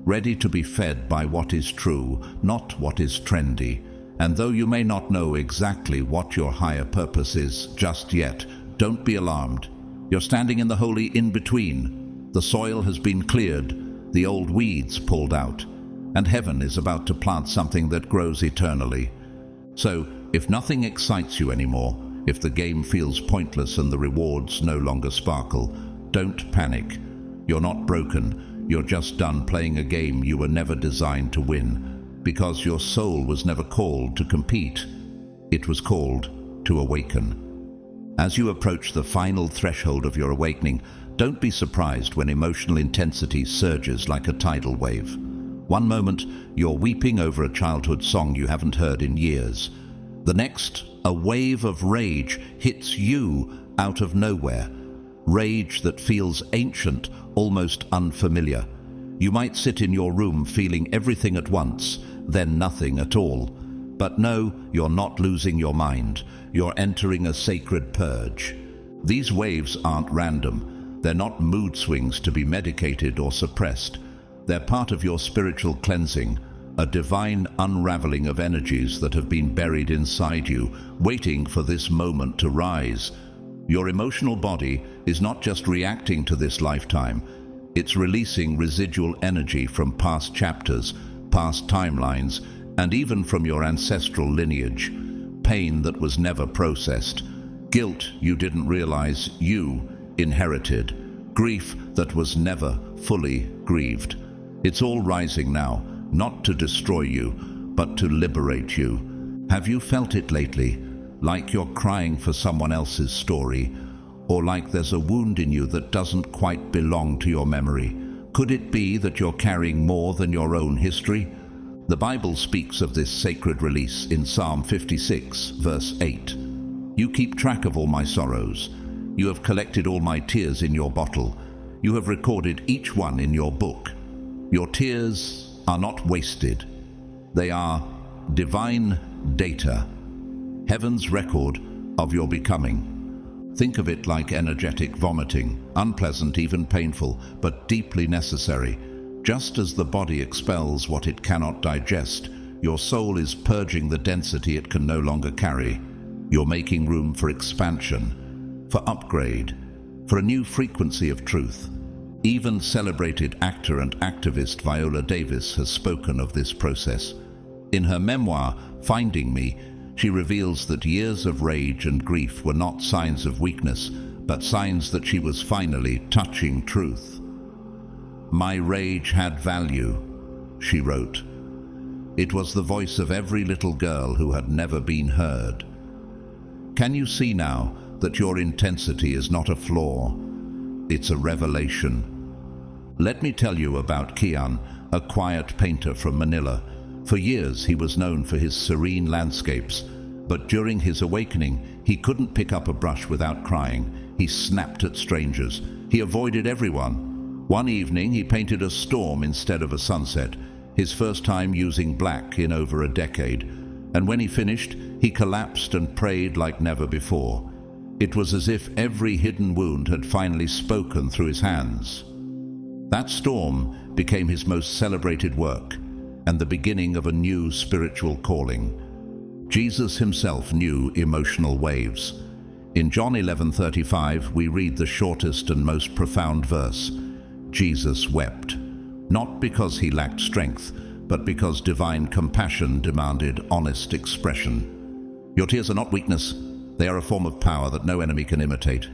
Ready to be fed by what is true, not what is trendy. And though you may not know exactly what your higher purpose is just yet, don't be alarmed. You're standing in the holy in-between. The soil has been cleared, the old weeds pulled out, and heaven is about to plant something that grows eternally. So, if nothing excites you anymore, if the game feels pointless and the rewards no longer sparkle, don't panic. You're not broken. You're just done playing a game you were never designed to win, because your soul was never called to compete. It was called to awaken. As you approach the final threshold of your awakening, don't be surprised when emotional intensity surges like a tidal wave. One moment, you're weeping over a childhood song you haven't heard in years. The next, a wave of rage hits you out of nowhere. Rage that feels ancient, almost unfamiliar. You might sit in your room feeling everything at once, then nothing at all. But no, you're not losing your mind. You're entering a sacred purge. These waves aren't random. They're not mood swings to be medicated or suppressed. They're part of your spiritual cleansing, a divine unraveling of energies that have been buried inside you, waiting for this moment to rise. Your emotional body is not just reacting to this lifetime, it's releasing residual energy from past chapters, past timelines, and even from your ancestral lineage. Pain that was never processed, guilt you didn't realize you inherited, grief that was never fully grieved. It's all rising now, not to destroy you, but to liberate you. Have you felt it lately? Like you're crying for someone else's story, or like there's a wound in you that doesn't quite belong to your memory? Could it be that you're carrying more than your own history? The Bible speaks of this sacred release in Psalm 56, verse 8. "You keep track of all my sorrows. You have collected all my tears in your bottle. You have recorded each one in your book." Your tears are not wasted. They are divine data, heaven's record of your becoming. Think of it like energetic vomiting, unpleasant, even painful, but deeply necessary. Just as the body expels what it cannot digest, Your soul is purging the density it can no longer carry. You're making room for expansion, for upgrade, for a new frequency of truth. Even celebrated actor and activist Viola Davis has spoken of this process. In her memoir, Finding Me, she reveals that years of rage and grief were not signs of weakness, but signs that she was finally touching truth. "My rage had value," she wrote. It was the voice of every little girl who had never been heard. Can you see now that your intensity is not a flaw? It's a revelation. Let me tell you about Kian, a quiet painter from Manila. For years he was known for his serene landscapes, but during his awakening he couldn't pick up a brush without crying. He snapped at strangers. He avoided everyone. One evening he painted a storm instead of a sunset, his first time using black in over a decade. And when he finished, he collapsed and prayed like never before. It was as if every hidden wound had finally spoken through his hands. That storm became his most celebrated work and the beginning of a new spiritual calling. Jesus himself knew emotional waves. In John 11:35, we read the shortest and most profound verse. Jesus wept, not because he lacked strength, but because divine compassion demanded honest expression. Your tears are not weakness. They are a form of power that no enemy can imitate.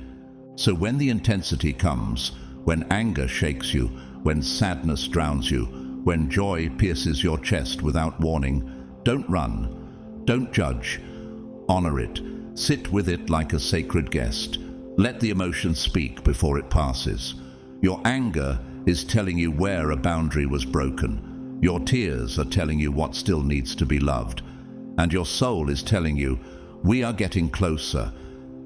So when the intensity comes, when anger shakes you, when sadness drowns you, when joy pierces your chest without warning, don't run, don't judge, honor it, sit with it like a sacred guest. Let the emotion speak before it passes. Your anger is telling you where a boundary was broken. Your tears are telling you what still needs to be loved. And your soul is telling you, we are getting closer.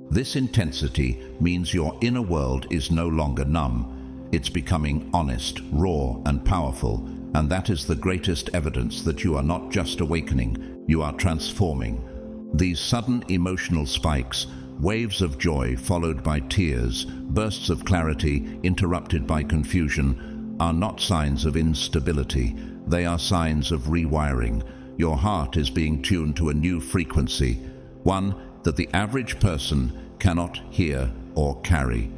This intensity means your inner world is no longer numb. It's becoming honest, raw, and powerful, and that is the greatest evidence that you are not just awakening, you are transforming. These sudden emotional spikes, waves of joy followed by tears, bursts of clarity interrupted by confusion, are not signs of instability. They are signs of rewiring. Your heart is being tuned to a new frequency, one that the average person cannot hear or carry.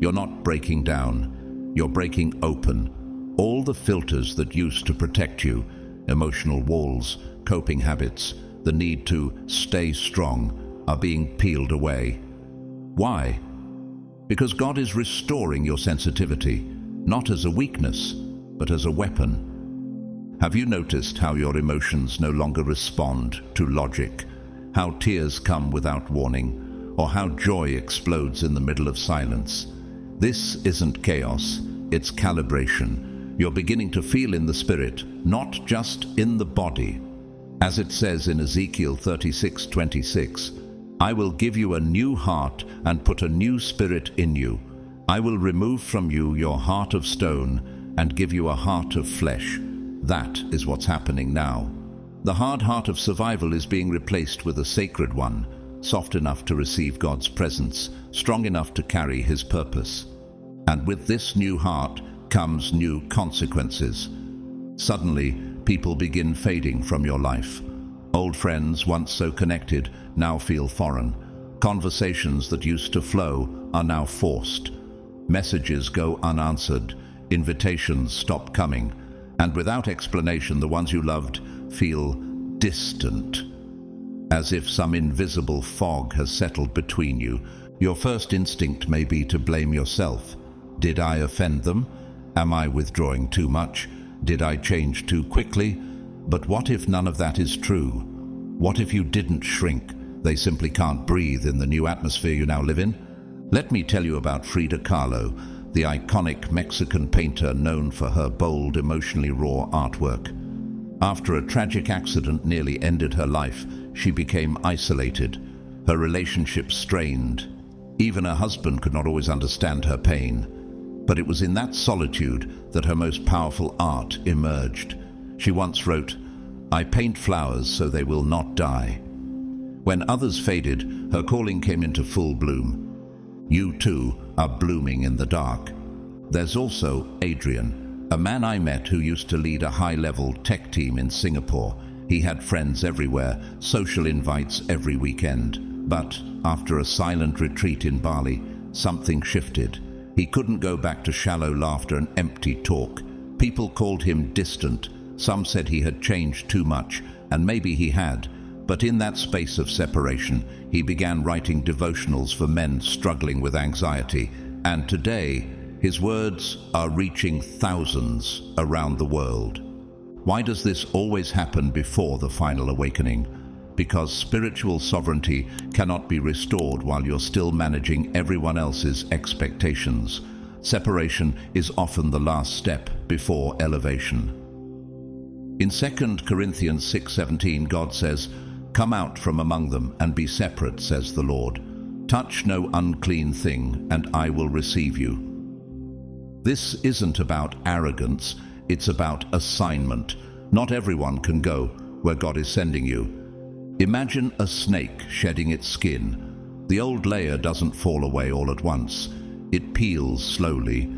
You're not breaking down, you're breaking open. All the filters that used to protect you, emotional walls, coping habits, the need to stay strong, are being peeled away. Why? Because God is restoring your sensitivity, not as a weakness, but as a weapon. Have you noticed how your emotions no longer respond to logic? How tears come without warning, or how joy explodes in the middle of silence? This isn't chaos, it's calibration. You're beginning to feel in the spirit, not just in the body. As it says in Ezekiel 36:26, I will give you a new heart and put a new spirit in you. I will remove from you your heart of stone and give you a heart of flesh. That is what's happening now. The hard heart of survival is being replaced with a sacred one, soft enough to receive God's presence, strong enough to carry His purpose. And with this new heart comes new consequences. Suddenly, people begin fading from your life. Old friends, once so connected, now feel foreign. Conversations that used to flow are now forced. Messages go unanswered. Invitations stop coming. And without explanation, the ones you loved feel distant, as if some invisible fog has settled between you. Your first instinct may be to blame yourself. Did I offend them? Am I withdrawing too much? Did I change too quickly? But what if none of that is true? What if you didn't shrink? They simply can't breathe in the new atmosphere you now live in. Let me tell you about Frida Kahlo, the iconic Mexican painter known for her bold, emotionally raw artwork. After a tragic accident nearly ended her life, she became isolated, her relationships strained. Even her husband could not always understand her pain. But it was in that solitude that her most powerful art emerged. She once wrote, I paint flowers so they will not die. When others faded, her calling came into full bloom. You too are blooming in the dark. There's also Adrian, a man I met who used to lead a high-level tech team in Singapore. He had friends everywhere, social invites every weekend. But after a silent retreat in Bali, something shifted. He couldn't go back to shallow laughter and empty talk. People called him distant. Some said he had changed too much, and maybe he had. But in that space of separation, he began writing devotionals for men struggling with anxiety. And today, his words are reaching thousands around the world. Why does this always happen before the final awakening? Because spiritual sovereignty cannot be restored while you're still managing everyone else's expectations. Separation is often the last step before elevation. In 2 Corinthians 6:17, God says, "Come out from among them and be separate, says the Lord. Touch no unclean thing, and I will receive you." This isn't about arrogance, it's about assignment. Not everyone can go where God is sending you. Imagine a snake shedding its skin. The old layer doesn't fall away all at once. It peels slowly,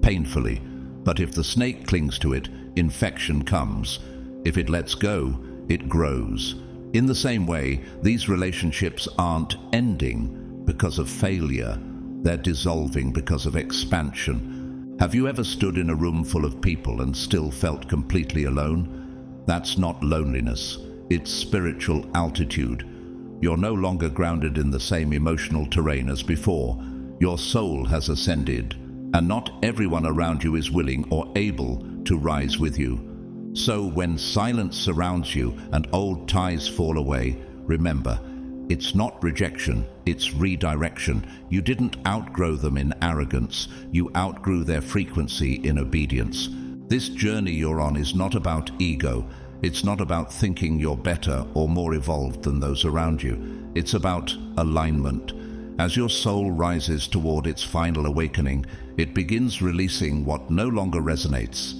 painfully. But if the snake clings to it, infection comes. If it lets go, it grows. In the same way, these relationships aren't ending because of failure. They're dissolving because of expansion. Have you ever stood in a room full of people and still felt completely alone? That's not loneliness. It's spiritual altitude. You're no longer grounded in the same emotional terrain as before. Your soul has ascended, and not everyone around you is willing or able to rise with you. So when silence surrounds you and old ties fall away, remember, it's not rejection, it's redirection. You didn't outgrow them in arrogance, you outgrew their frequency in obedience. This journey you're on is not about ego. It's not about thinking you're better or more evolved than those around you. It's about alignment. As your soul rises toward its final awakening, it begins releasing what no longer resonates,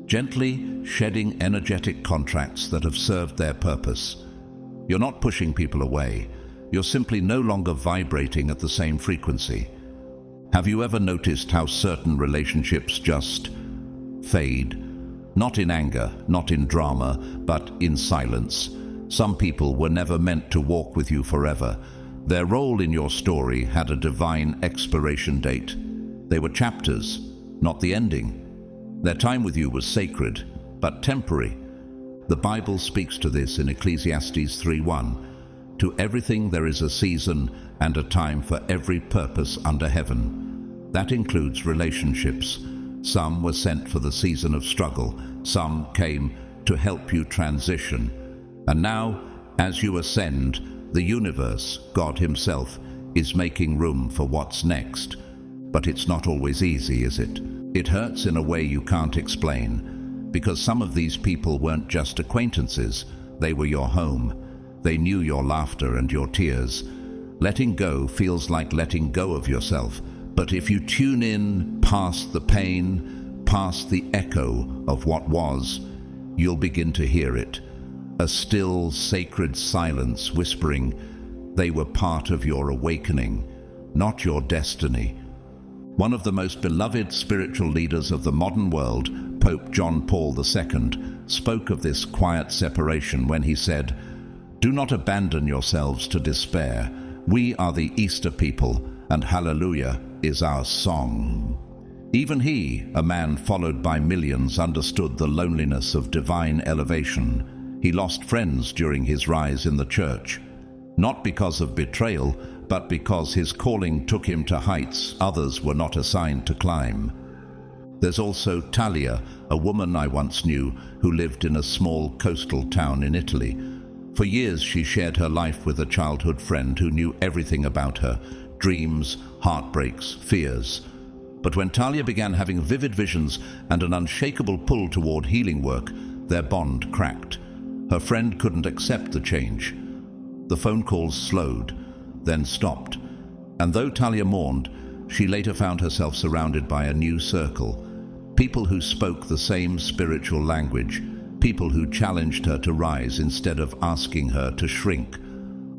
gently shedding energetic contracts that have served their purpose. You're not pushing people away. You're simply no longer vibrating at the same frequency. Have you ever noticed how certain relationships just fade? Not in anger, not in drama, but in silence. Some people were never meant to walk with you forever. Their role in your story had a divine expiration date. They were chapters, not the ending. Their time with you was sacred, but temporary. The Bible speaks to this in Ecclesiastes 3:1. To everything there is a season and a time for every purpose under heaven. That includes relationships. Some were sent for the season of struggle. Some came to help you transition. And now, as you ascend, the universe, God Himself, is making room for what's next. But it's not always easy, is it? It hurts in a way you can't explain, because some of these people weren't just acquaintances, they were your home. They knew your laughter and your tears. Letting go feels like letting go of yourself, but if you tune in past the pain, past the echo of what was, you'll begin to hear it. A still, sacred silence whispering, they were part of your awakening, not your destiny. One of the most beloved spiritual leaders of the modern world, Pope John Paul II, spoke of this quiet separation when he said, "Do not abandon yourselves to despair. We are the Easter people, and hallelujah is our song." Even he, a man followed by millions, understood the loneliness of divine elevation. He lost friends during his rise in the church, not because of betrayal, but because his calling took him to heights others were not assigned to climb. There's also Talia, a woman I once knew who lived in a small coastal town in Italy. For years she shared her life with a childhood friend who knew everything about her, dreams, heartbreaks, fears. But when Talia began having vivid visions and an unshakable pull toward healing work, their bond cracked. Her friend couldn't accept the change. The phone calls slowed, then stopped. And though Talia mourned, she later found herself surrounded by a new circle. People who spoke the same spiritual language. People who challenged her to rise instead of asking her to shrink.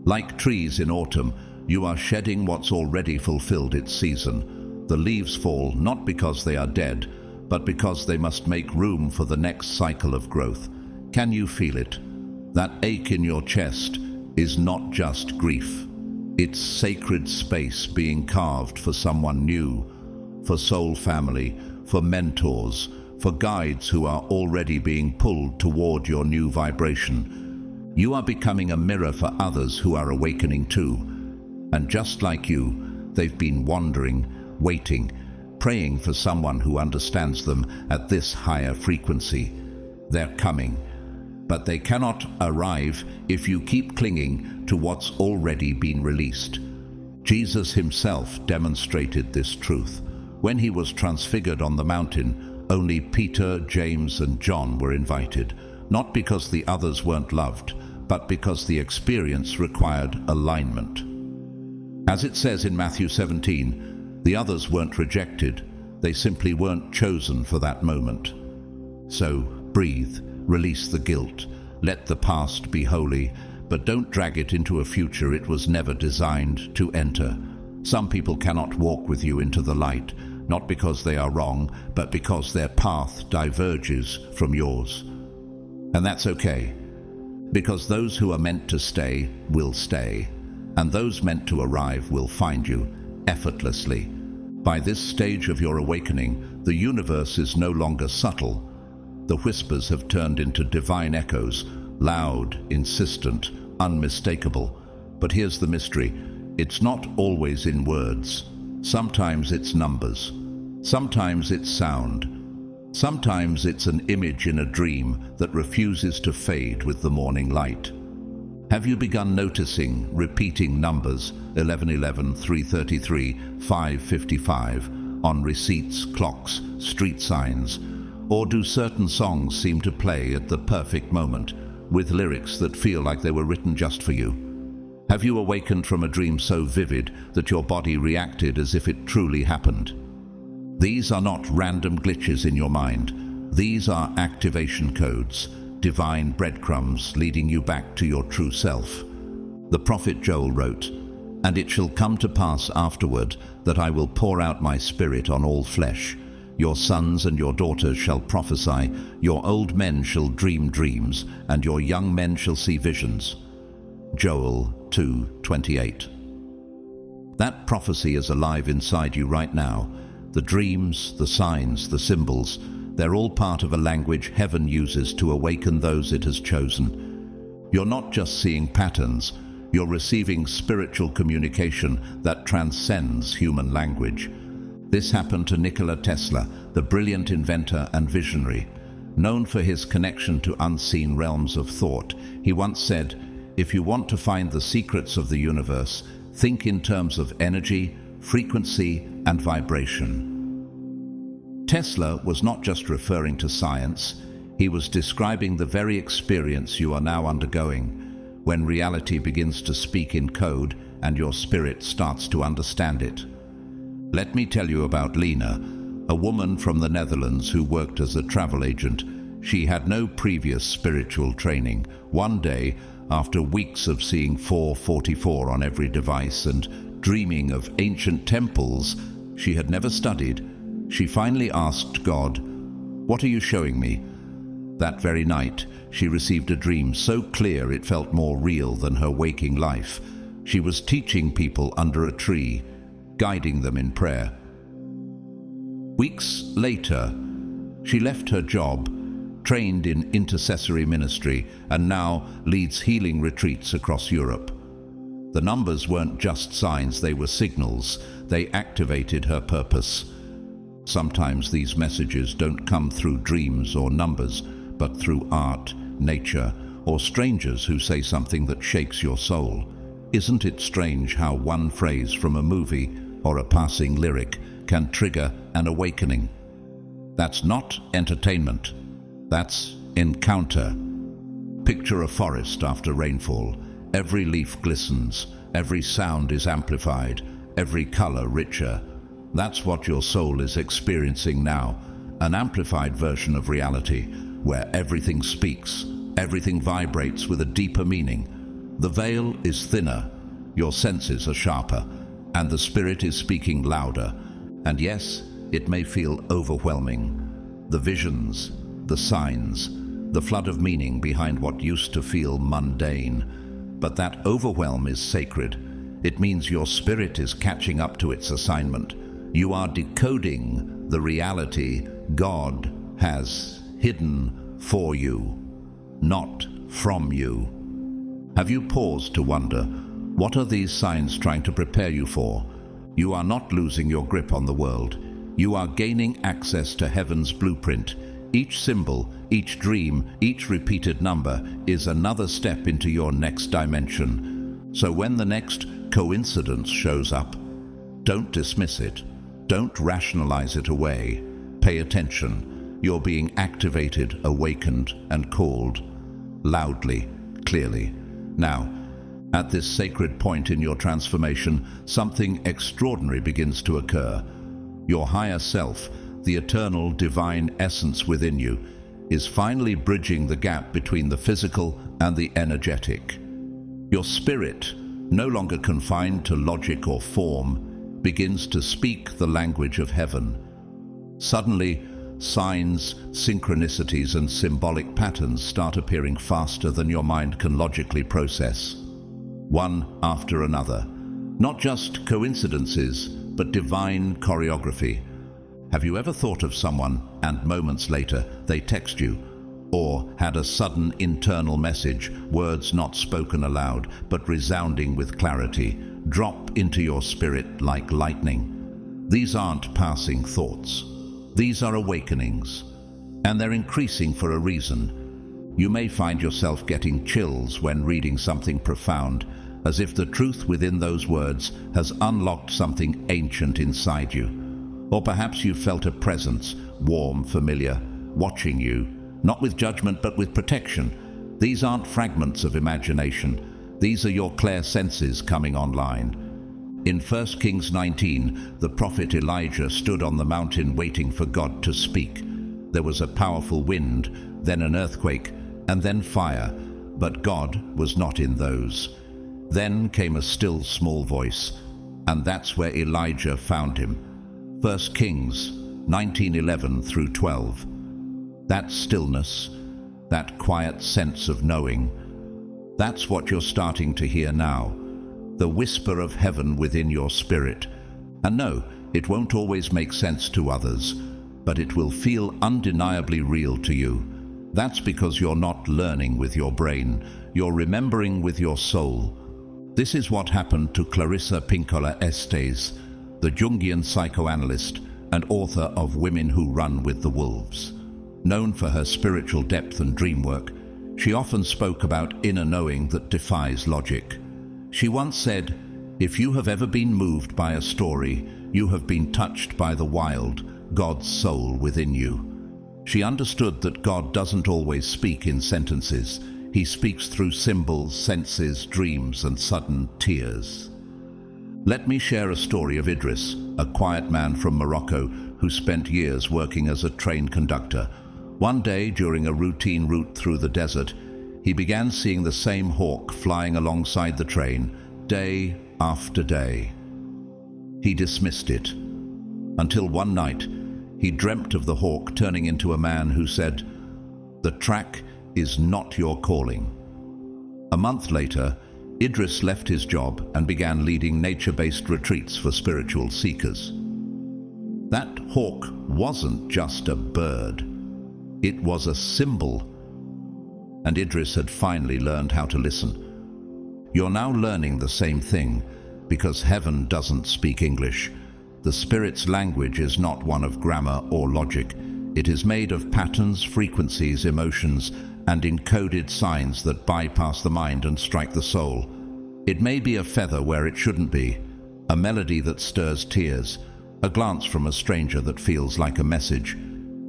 Like trees in autumn, you are shedding what's already fulfilled its season. The leaves fall not because they are dead, but because they must make room for the next cycle of growth. Can you feel it? That ache in your chest is not just grief. It's sacred space being carved for someone new, for soul family, for mentors, for guides who are already being pulled toward your new vibration. You are becoming a mirror for others who are awakening too. And just like you, they've been wandering, waiting, praying for someone who understands them at this higher frequency. They're coming, but they cannot arrive if you keep clinging to what's already been released. Jesus himself demonstrated this truth. When he was transfigured on the mountain, only Peter, James, and John were invited, not because the others weren't loved, but because the experience required alignment. As it says in Matthew 17, the others weren't rejected, they simply weren't chosen for that moment. So, breathe, release the guilt, let the past be holy, but don't drag it into a future it was never designed to enter. Some people cannot walk with you into the light, not because they are wrong, but because their path diverges from yours. And that's okay, because those who are meant to stay will stay, and those meant to arrive will find you effortlessly. By this stage of your awakening, the universe is no longer subtle. The whispers have turned into divine echoes, loud, insistent, unmistakable. But here's the mystery. It's not always in words. Sometimes it's numbers. Sometimes it's sound. Sometimes it's an image in a dream that refuses to fade with the morning light. Have you begun noticing repeating numbers 1111, 333, 555 on receipts, clocks, street signs? Or do certain songs seem to play at the perfect moment, with lyrics that feel like they were written just for you? Have you awakened from a dream so vivid that your body reacted as if it truly happened? These are not random glitches in your mind. These are activation codes, divine breadcrumbs leading you back to your true self. The prophet Joel wrote, "And it shall come to pass afterward that I will pour out my spirit on all flesh. Your sons and your daughters shall prophesy, your old men shall dream dreams, and your young men shall see visions." Joel 2:28. That prophecy is alive inside you right now. The dreams, the signs, the symbols, they're all part of a language heaven uses to awaken those it has chosen. You're not just seeing patterns, you're receiving spiritual communication that transcends human language. This happened to Nikola Tesla, the brilliant inventor and visionary. Known for his connection to unseen realms of thought, he once said, "If you want to find the secrets of the universe, think in terms of energy, frequency, and vibration." Tesla was not just referring to science, he was describing the very experience you are now undergoing, when reality begins to speak in code and your spirit starts to understand it. Let me tell you about Lena, a woman from the Netherlands who worked as a travel agent. She had no previous spiritual training. One day, after weeks of seeing 444 on every device and dreaming of ancient temples she had never studied, she finally asked God, "What are you showing me?" That very night, she received a dream so clear it felt more real than her waking life. She was teaching people under a tree, guiding them in prayer. Weeks later, she left her job, trained in intercessory ministry, and now leads healing retreats across Europe. The numbers weren't just signs, they were signals. They activated her purpose. Sometimes these messages don't come through dreams or numbers, but through art, nature, or strangers who say something that shakes your soul. Isn't it strange how one phrase from a movie or a passing lyric can trigger an awakening? That's not entertainment. That's encounter. Picture a forest after rainfall. Every leaf glistens, every sound is amplified, every color richer. That's what your soul is experiencing now, an amplified version of reality, where everything speaks, everything vibrates with a deeper meaning. The veil is thinner, your senses are sharper, and the spirit is speaking louder. And yes, it may feel overwhelming. The visions, the signs, the flood of meaning behind what used to feel mundane. But that overwhelm is sacred. It means your spirit is catching up to its assignment. You are decoding the reality God has hidden for you, not from you. Have you paused to wonder, what are these signs trying to prepare you for? You are not losing your grip on the world. You are gaining access to heaven's blueprint. Each symbol, each dream, each repeated number is another step into your next dimension. So when the next coincidence shows up, don't dismiss it. Don't rationalize it away. Pay attention. You're being activated, awakened, and called loudly, clearly. Now, at this sacred point in your transformation, something extraordinary begins to occur. Your higher self, the eternal divine essence within you, is finally bridging the gap between the physical and the energetic. Your spirit, no longer confined to logic or form, begins to speak the language of heaven. Suddenly, signs, synchronicities, and symbolic patterns start appearing faster than your mind can logically process, one after another. Not just coincidences, but divine choreography. Have you ever thought of someone and moments later they text you, or had a sudden internal message, words not spoken aloud but resounding with clarity, drop into your spirit like lightning? These aren't passing thoughts. These are awakenings, and they're increasing for a reason. You may find yourself getting chills when reading something profound, as if the truth within those words has unlocked something ancient inside you. Or perhaps you felt a presence, warm, familiar, watching you, not with judgment but with protection. These aren't fragments of imagination. These are your clairsenses coming online. In 1 Kings 19, the prophet Elijah stood on the mountain waiting for God to speak. There was a powerful wind, then an earthquake, and then fire, but God was not in those. Then came a still small voice, and that's where Elijah found him. 1 Kings 19:11 through 12. That stillness, that quiet sense of knowing, that's what you're starting to hear now. The whisper of heaven within your spirit. And no, it won't always make sense to others, but it will feel undeniably real to you. That's because you're not learning with your brain, you're remembering with your soul. This is what happened to Clarissa Pinkola Estes, the Jungian psychoanalyst and author of Women Who Run with the Wolves. Known for her spiritual depth and dream work, she often spoke about inner knowing that defies logic. She once said, "If you have ever been moved by a story, you have been touched by the wild, God's soul within you." She understood that God doesn't always speak in sentences. He speaks through symbols, senses, dreams, and sudden tears. Let me share a story of Idris, a quiet man from Morocco who spent years working as a train conductor. One day, during a routine route through the desert, he began seeing the same hawk flying alongside the train, day after day. He dismissed it, until one night he dreamt of the hawk turning into a man who said, "The track is not your calling." A month later, Idris left his job and began leading nature-based retreats for spiritual seekers. That hawk wasn't just a bird. It was a symbol. And Idris had finally learned how to listen. You're now learning the same thing, because heaven doesn't speak English. The Spirit's language is not one of grammar or logic. It is made of patterns, frequencies, emotions, and encoded signs that bypass the mind and strike the soul. It may be a feather where it shouldn't be, a melody that stirs tears, a glance from a stranger that feels like a message.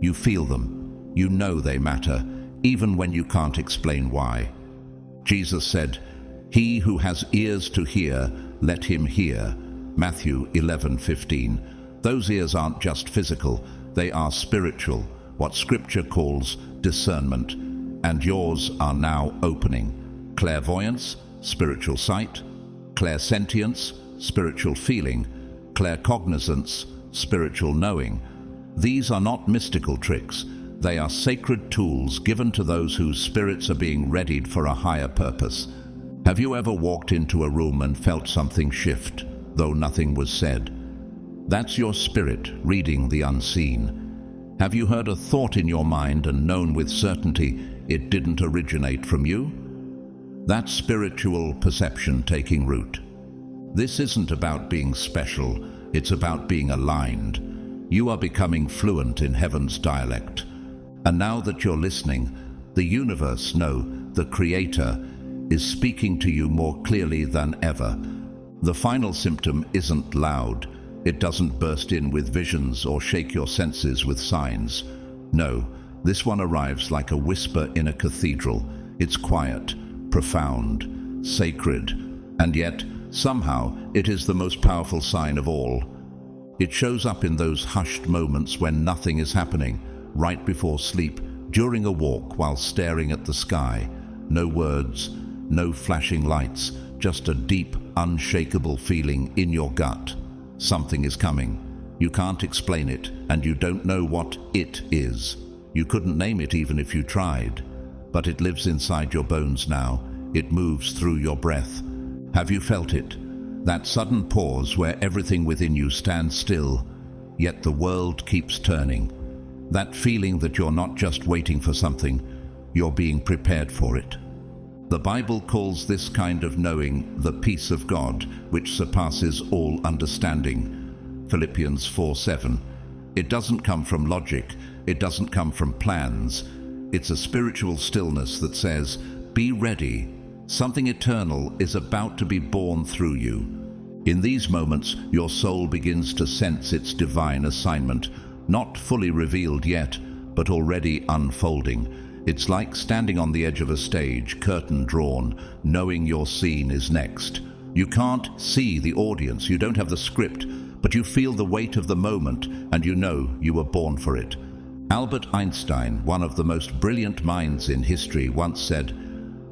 You feel them. You know they matter, even when you can't explain why. Jesus said, "He who has ears to hear, let him hear." Matthew 11:15. Those ears aren't just physical, they are spiritual, what Scripture calls discernment. And yours are now opening. Clairvoyance, spiritual sight; clairsentience, spiritual feeling; claircognizance, spiritual knowing. These are not mystical tricks. They are sacred tools given to those whose spirits are being readied for a higher purpose. Have you ever walked into a room and felt something shift, though nothing was said? That's your spirit reading the unseen. Have you heard a thought in your mind and known with certainty it didn't originate from you? That's spiritual perception taking root. This isn't about being special, it's about being aligned. You are becoming fluent in heaven's dialect. And now that you're listening, the universe, no, the Creator, is speaking to you more clearly than ever. The final symptom isn't loud. It doesn't burst in with visions or shake your senses with signs. No, this one arrives like a whisper in a cathedral. It's quiet, profound, sacred, and yet, somehow, it is the most powerful sign of all. It shows up in those hushed moments when nothing is happening, right before sleep, during a walk while staring at the sky. No words, no flashing lights, just a deep, unshakable feeling in your gut. Something is coming. You can't explain it, and you don't know what it is. You couldn't name it even if you tried. But it lives inside your bones now. It moves through your breath. Have you felt it? That sudden pause where everything within you stands still, yet the world keeps turning. That feeling that you're not just waiting for something, you're being prepared for it. The Bible calls this kind of knowing the peace of God, which surpasses all understanding. Philippians 4:7. It doesn't come from logic, it doesn't come from plans. It's a spiritual stillness that says, be ready. Something eternal is about to be born through you. In these moments, your soul begins to sense its divine assignment, not fully revealed yet, but already unfolding. It's like standing on the edge of a stage, curtain drawn, knowing your scene is next. You can't see the audience, you don't have the script, but you feel the weight of the moment, and you know you were born for it. Albert Einstein, one of the most brilliant minds in history, once said,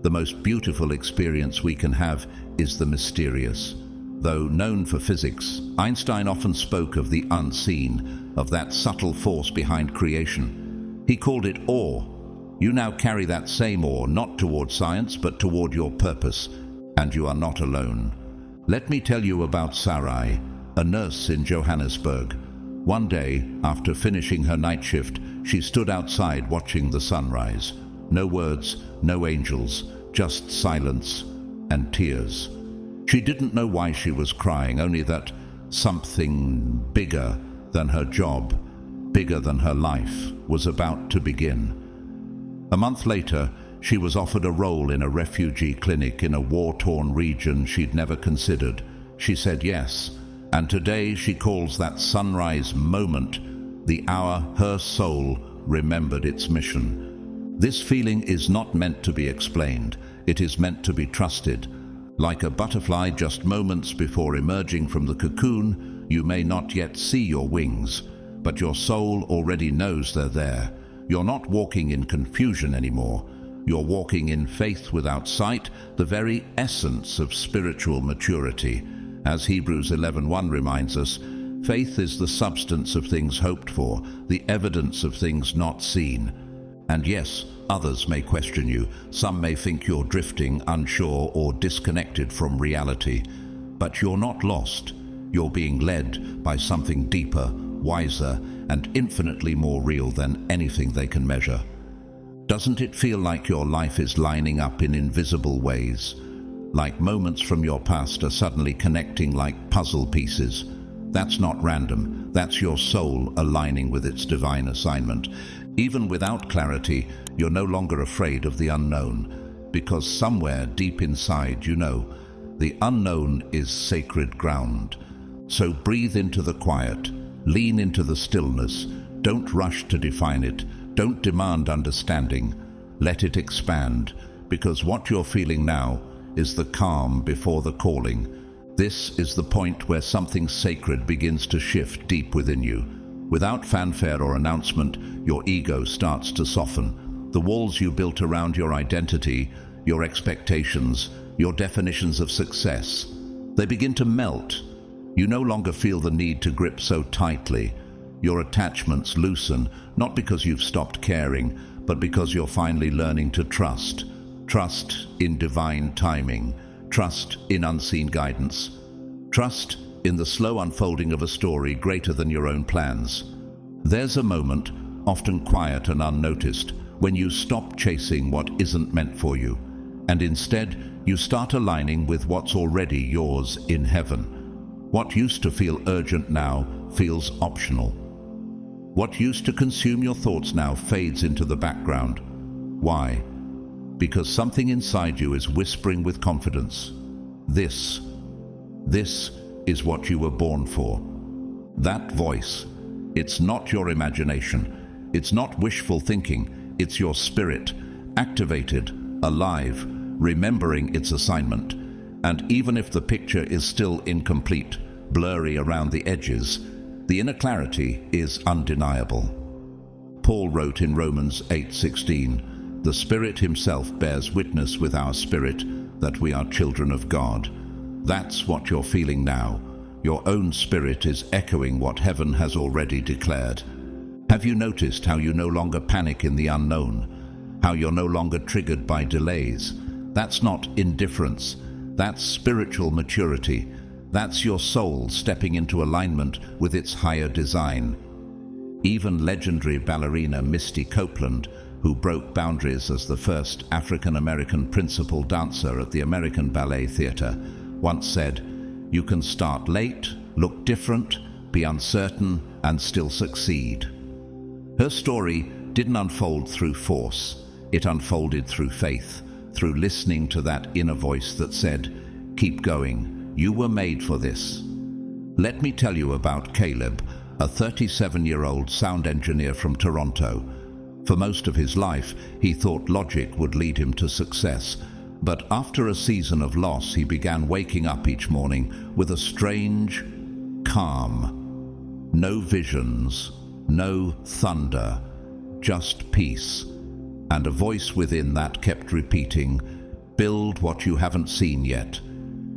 "The most beautiful experience we can have is the mysterious." Though known for physics, Einstein often spoke of the unseen, of that subtle force behind creation. He called it awe. You now carry that same awe, not toward science, but toward your purpose, and you are not alone. Let me tell you about Sarai, a nurse in Johannesburg. One day, after finishing her night shift, she stood outside watching the sunrise. No words, no angels, just silence and tears. She didn't know why she was crying, only that something bigger than her job, bigger than her life, was about to begin. A month later, she was offered a role in a refugee clinic in a war-torn region she'd never considered. She said yes, and today she calls that sunrise moment the hour her soul remembered its mission. This feeling is not meant to be explained. It is meant to be trusted. Like a butterfly just moments before emerging from the cocoon, you may not yet see your wings, but your soul already knows they're there. You're not walking in confusion anymore. You're walking in faith without sight, the very essence of spiritual maturity. As Hebrews 11:1 reminds us, faith is the substance of things hoped for, the evidence of things not seen. And yes, others may question you. Some may think you're drifting, unsure, or disconnected from reality. But you're not lost. You're being led by something deeper, wiser, and infinitely more real than anything they can measure. Doesn't it feel like your life is lining up in invisible ways? Like moments from your past are suddenly connecting like puzzle pieces. That's not random. That's your soul aligning with its divine assignment. Even without clarity, you're no longer afraid of the unknown, because somewhere deep inside you know the unknown is sacred ground. So breathe into the quiet, lean into the stillness. Don't rush to define it. Don't demand understanding. Let it expand, because what you're feeling now is the calm before the calling. This is the point where something sacred begins to shift deep within you. Without fanfare or announcement, your ego starts to soften. The walls you built around your identity, your expectations, your definitions of success, they begin to melt. You no longer feel the need to grip so tightly. Your attachments loosen, not because you've stopped caring, but because you're finally learning to trust. Trust in divine timing. Trust in unseen guidance. Trust in the slow unfolding of a story greater than your own plans. There's a moment, often quiet and unnoticed, when you stop chasing what isn't meant for you, and instead you start aligning with what's already yours in heaven. What used to feel urgent now feels optional. What used to consume your thoughts now fades into the background. Why? Because something inside you is whispering with confidence. This is what you were born for. That voice, it's not your imagination. It's not wishful thinking. It's your spirit, activated, alive, remembering its assignment. And even if the picture is still incomplete, blurry around the edges, the inner clarity is undeniable. Paul wrote in Romans 8:16, "The Spirit himself bears witness with our spirit that we are children of God." That's what you're feeling now. Your own spirit is echoing what heaven has already declared. Have you noticed how you no longer panic in the unknown? How you're no longer triggered by delays? That's not indifference. That's spiritual maturity. That's your soul stepping into alignment with its higher design. Even legendary ballerina Misty Copeland, who broke boundaries as the first African-American principal dancer at the American Ballet Theatre, once said, "You can start late, look different, be uncertain, and still succeed." Her story didn't unfold through force. It unfolded through faith, through listening to that inner voice that said, "Keep going, you were made for this." Let me tell you about Caleb, a 37-year-old sound engineer from Toronto. For most of his life, he thought logic would lead him to success. But after a season of loss, he began waking up each morning with a strange calm. No visions, no thunder, just peace. And a voice within that kept repeating, "Build what you haven't seen yet."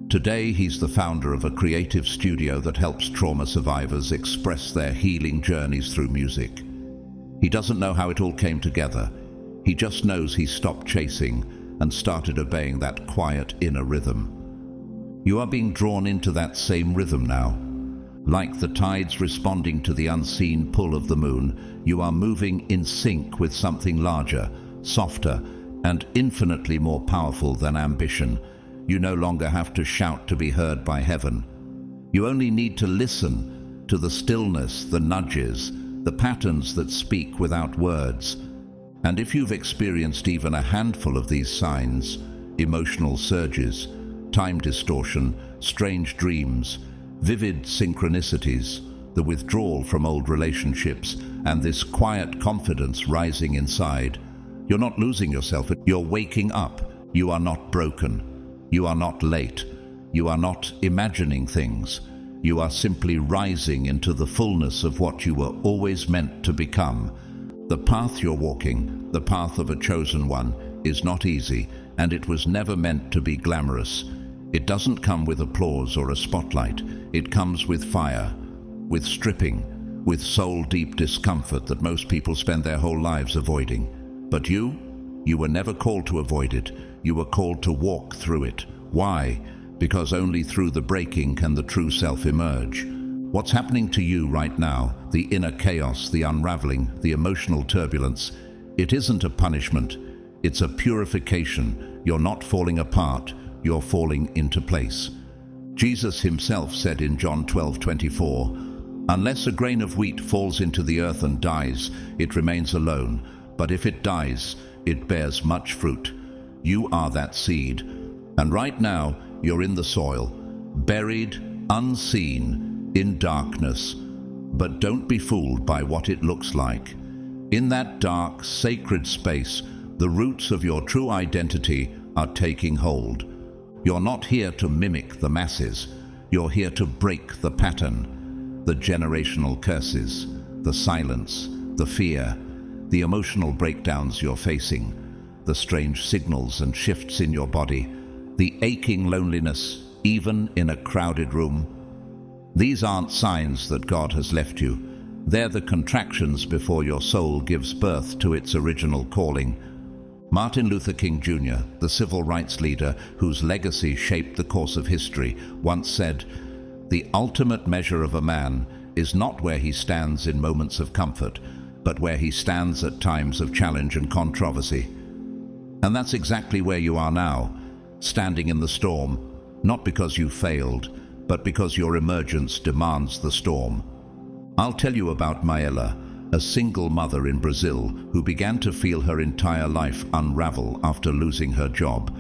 Today, he's the founder of a creative studio that helps trauma survivors express their healing journeys through music. He doesn't know how it all came together. He just knows he stopped chasing and started obeying that quiet inner rhythm. You are being drawn into that same rhythm now. Like the tides responding to the unseen pull of the moon, you are moving in sync with something larger, softer, and infinitely more powerful than ambition. You no longer have to shout to be heard by heaven. You only need to listen to the stillness, the nudges, the patterns that speak without words. And if you've experienced even a handful of these signs, emotional surges, time distortion, strange dreams, vivid synchronicities, the withdrawal from old relationships, and this quiet confidence rising inside, you're not losing yourself, you're waking up. You are not broken. You are not late. You are not imagining things. You are simply rising into the fullness of what you were always meant to become. The path you're walking, the path of a chosen one, is not easy, and it was never meant to be glamorous. It doesn't come with applause or a spotlight. It comes with fire, with stripping, with soul-deep discomfort that most people spend their whole lives avoiding. But you were never called to avoid it. You were called to walk through it. Why? Because only through the breaking can the true self emerge. What's happening to you right now, the inner chaos, the unraveling, the emotional turbulence, it isn't a punishment. It's a purification. You're not falling apart. You're falling into place. Jesus himself said in John 12:24, "Unless a grain of wheat falls into the earth and dies, it remains alone. But if it dies, it bears much fruit." You are that seed. And right now, you're in the soil, buried, unseen, in darkness. But don't be fooled by what it looks like. In that dark, sacred space, the roots of your true identity are taking hold. You're not here to mimic the masses. You're here to break the pattern, the generational curses, the silence, the fear, the emotional breakdowns you're facing, the strange signals and shifts in your body, the aching loneliness, even in a crowded room. These aren't signs that God has left you. They're the contractions before your soul gives birth to its original calling. Martin Luther King Jr., the civil rights leader whose legacy shaped the course of history, once said, "The ultimate measure of a man is not where he stands in moments of comfort, but where he stands at times of challenge and controversy." And that's exactly where you are now, standing in the storm, not because you failed, but because your emergence demands the storm. I'll tell you about Maela, a single mother in Brazil who began to feel her entire life unravel after losing her job.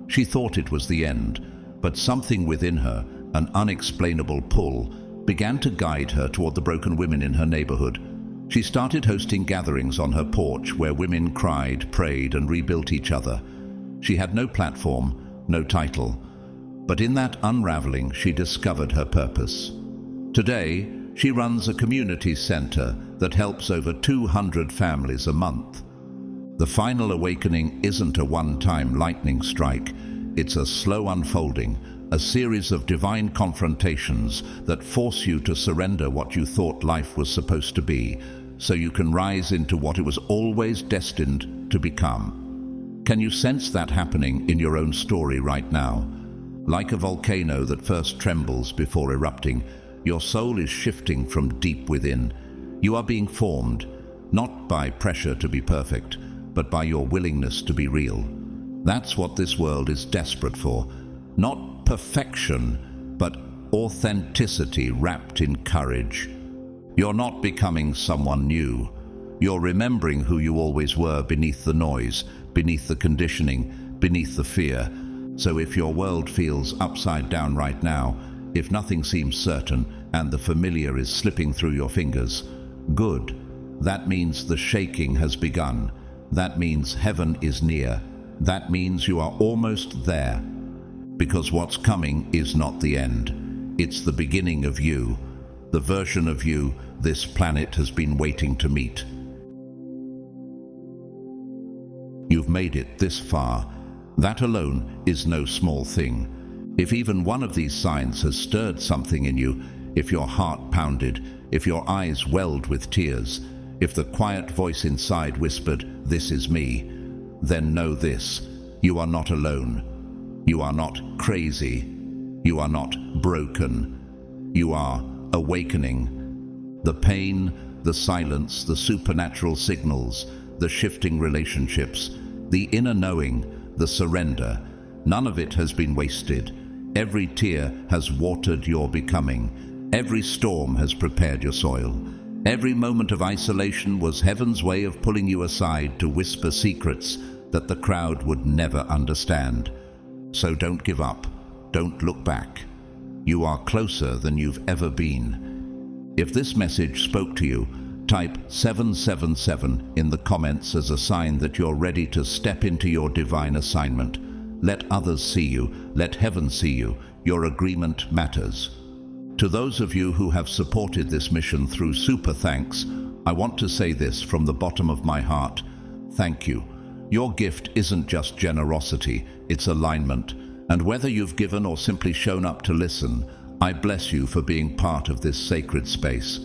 She thought it was the end, but something within her, an unexplainable pull, began to guide her toward the broken women in her neighborhood. She started hosting gatherings on her porch where women cried, prayed, and rebuilt each other. She had no platform, no title, but in that unraveling she discovered her purpose. Today, she runs a community center that helps over 200 families a month. The final awakening isn't a one-time lightning strike. It's a slow unfolding, a series of divine confrontations that force you to surrender what you thought life was supposed to be, so you can rise into what it was always destined to become. Can you sense that happening in your own story right now? Like a volcano that first trembles before erupting, your soul is shifting from deep within. You are being formed, not by pressure to be perfect, but by your willingness to be real. That's what this world is desperate for. Not perfection, but authenticity wrapped in courage. You're not becoming someone new. You're remembering who you always were beneath the noise, beneath the conditioning, beneath the fear. So if your world feels upside down right now, if nothing seems certain and the familiar is slipping through your fingers, good. That means the shaking has begun. That means heaven is near. That means you are almost there. Because what's coming is not the end. It's the beginning of you, the version of you this planet has been waiting to meet. You've made it this far. That alone is no small thing. If even one of these signs has stirred something in you, if your heart pounded, if your eyes welled with tears, if the quiet voice inside whispered, "This is me," then know this: you are not alone. You are not crazy. You are not broken. You are awakening. The pain, the silence, the supernatural signals, the shifting relationships, the inner knowing, the surrender, none of it has been wasted. Every tear has watered your becoming. Every storm has prepared your soil. Every moment of isolation was heaven's way of pulling you aside to whisper secrets that the crowd would never understand. So don't give up. Don't look back. You are closer than you've ever been. If this message spoke to you, type 777 in the comments as a sign that you're ready to step into your divine assignment. Let others see you. Let heaven see you. Your agreement matters. To those of you who have supported this mission through super thanks, I want to say this from the bottom of my heart. Thank you. Your gift isn't just generosity, it's alignment. And whether you've given or simply shown up to listen, I bless you for being part of this sacred space.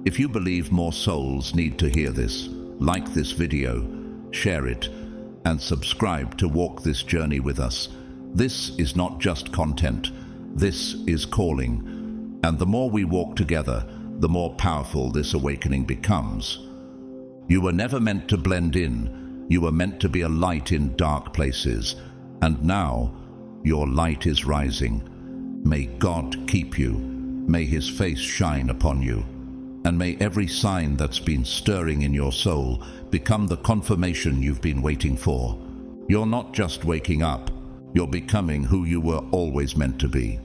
If you believe more souls need to hear this, like this video, share it, and subscribe to walk this journey with us. This is not just content, this is calling. And the more we walk together, the more powerful this awakening becomes. You were never meant to blend in. You were meant to be a light in dark places. And now, your light is rising. May God keep you. May His face shine upon you. And may every sign that's been stirring in your soul become the confirmation you've been waiting for. You're not just waking up. You're becoming who you were always meant to be.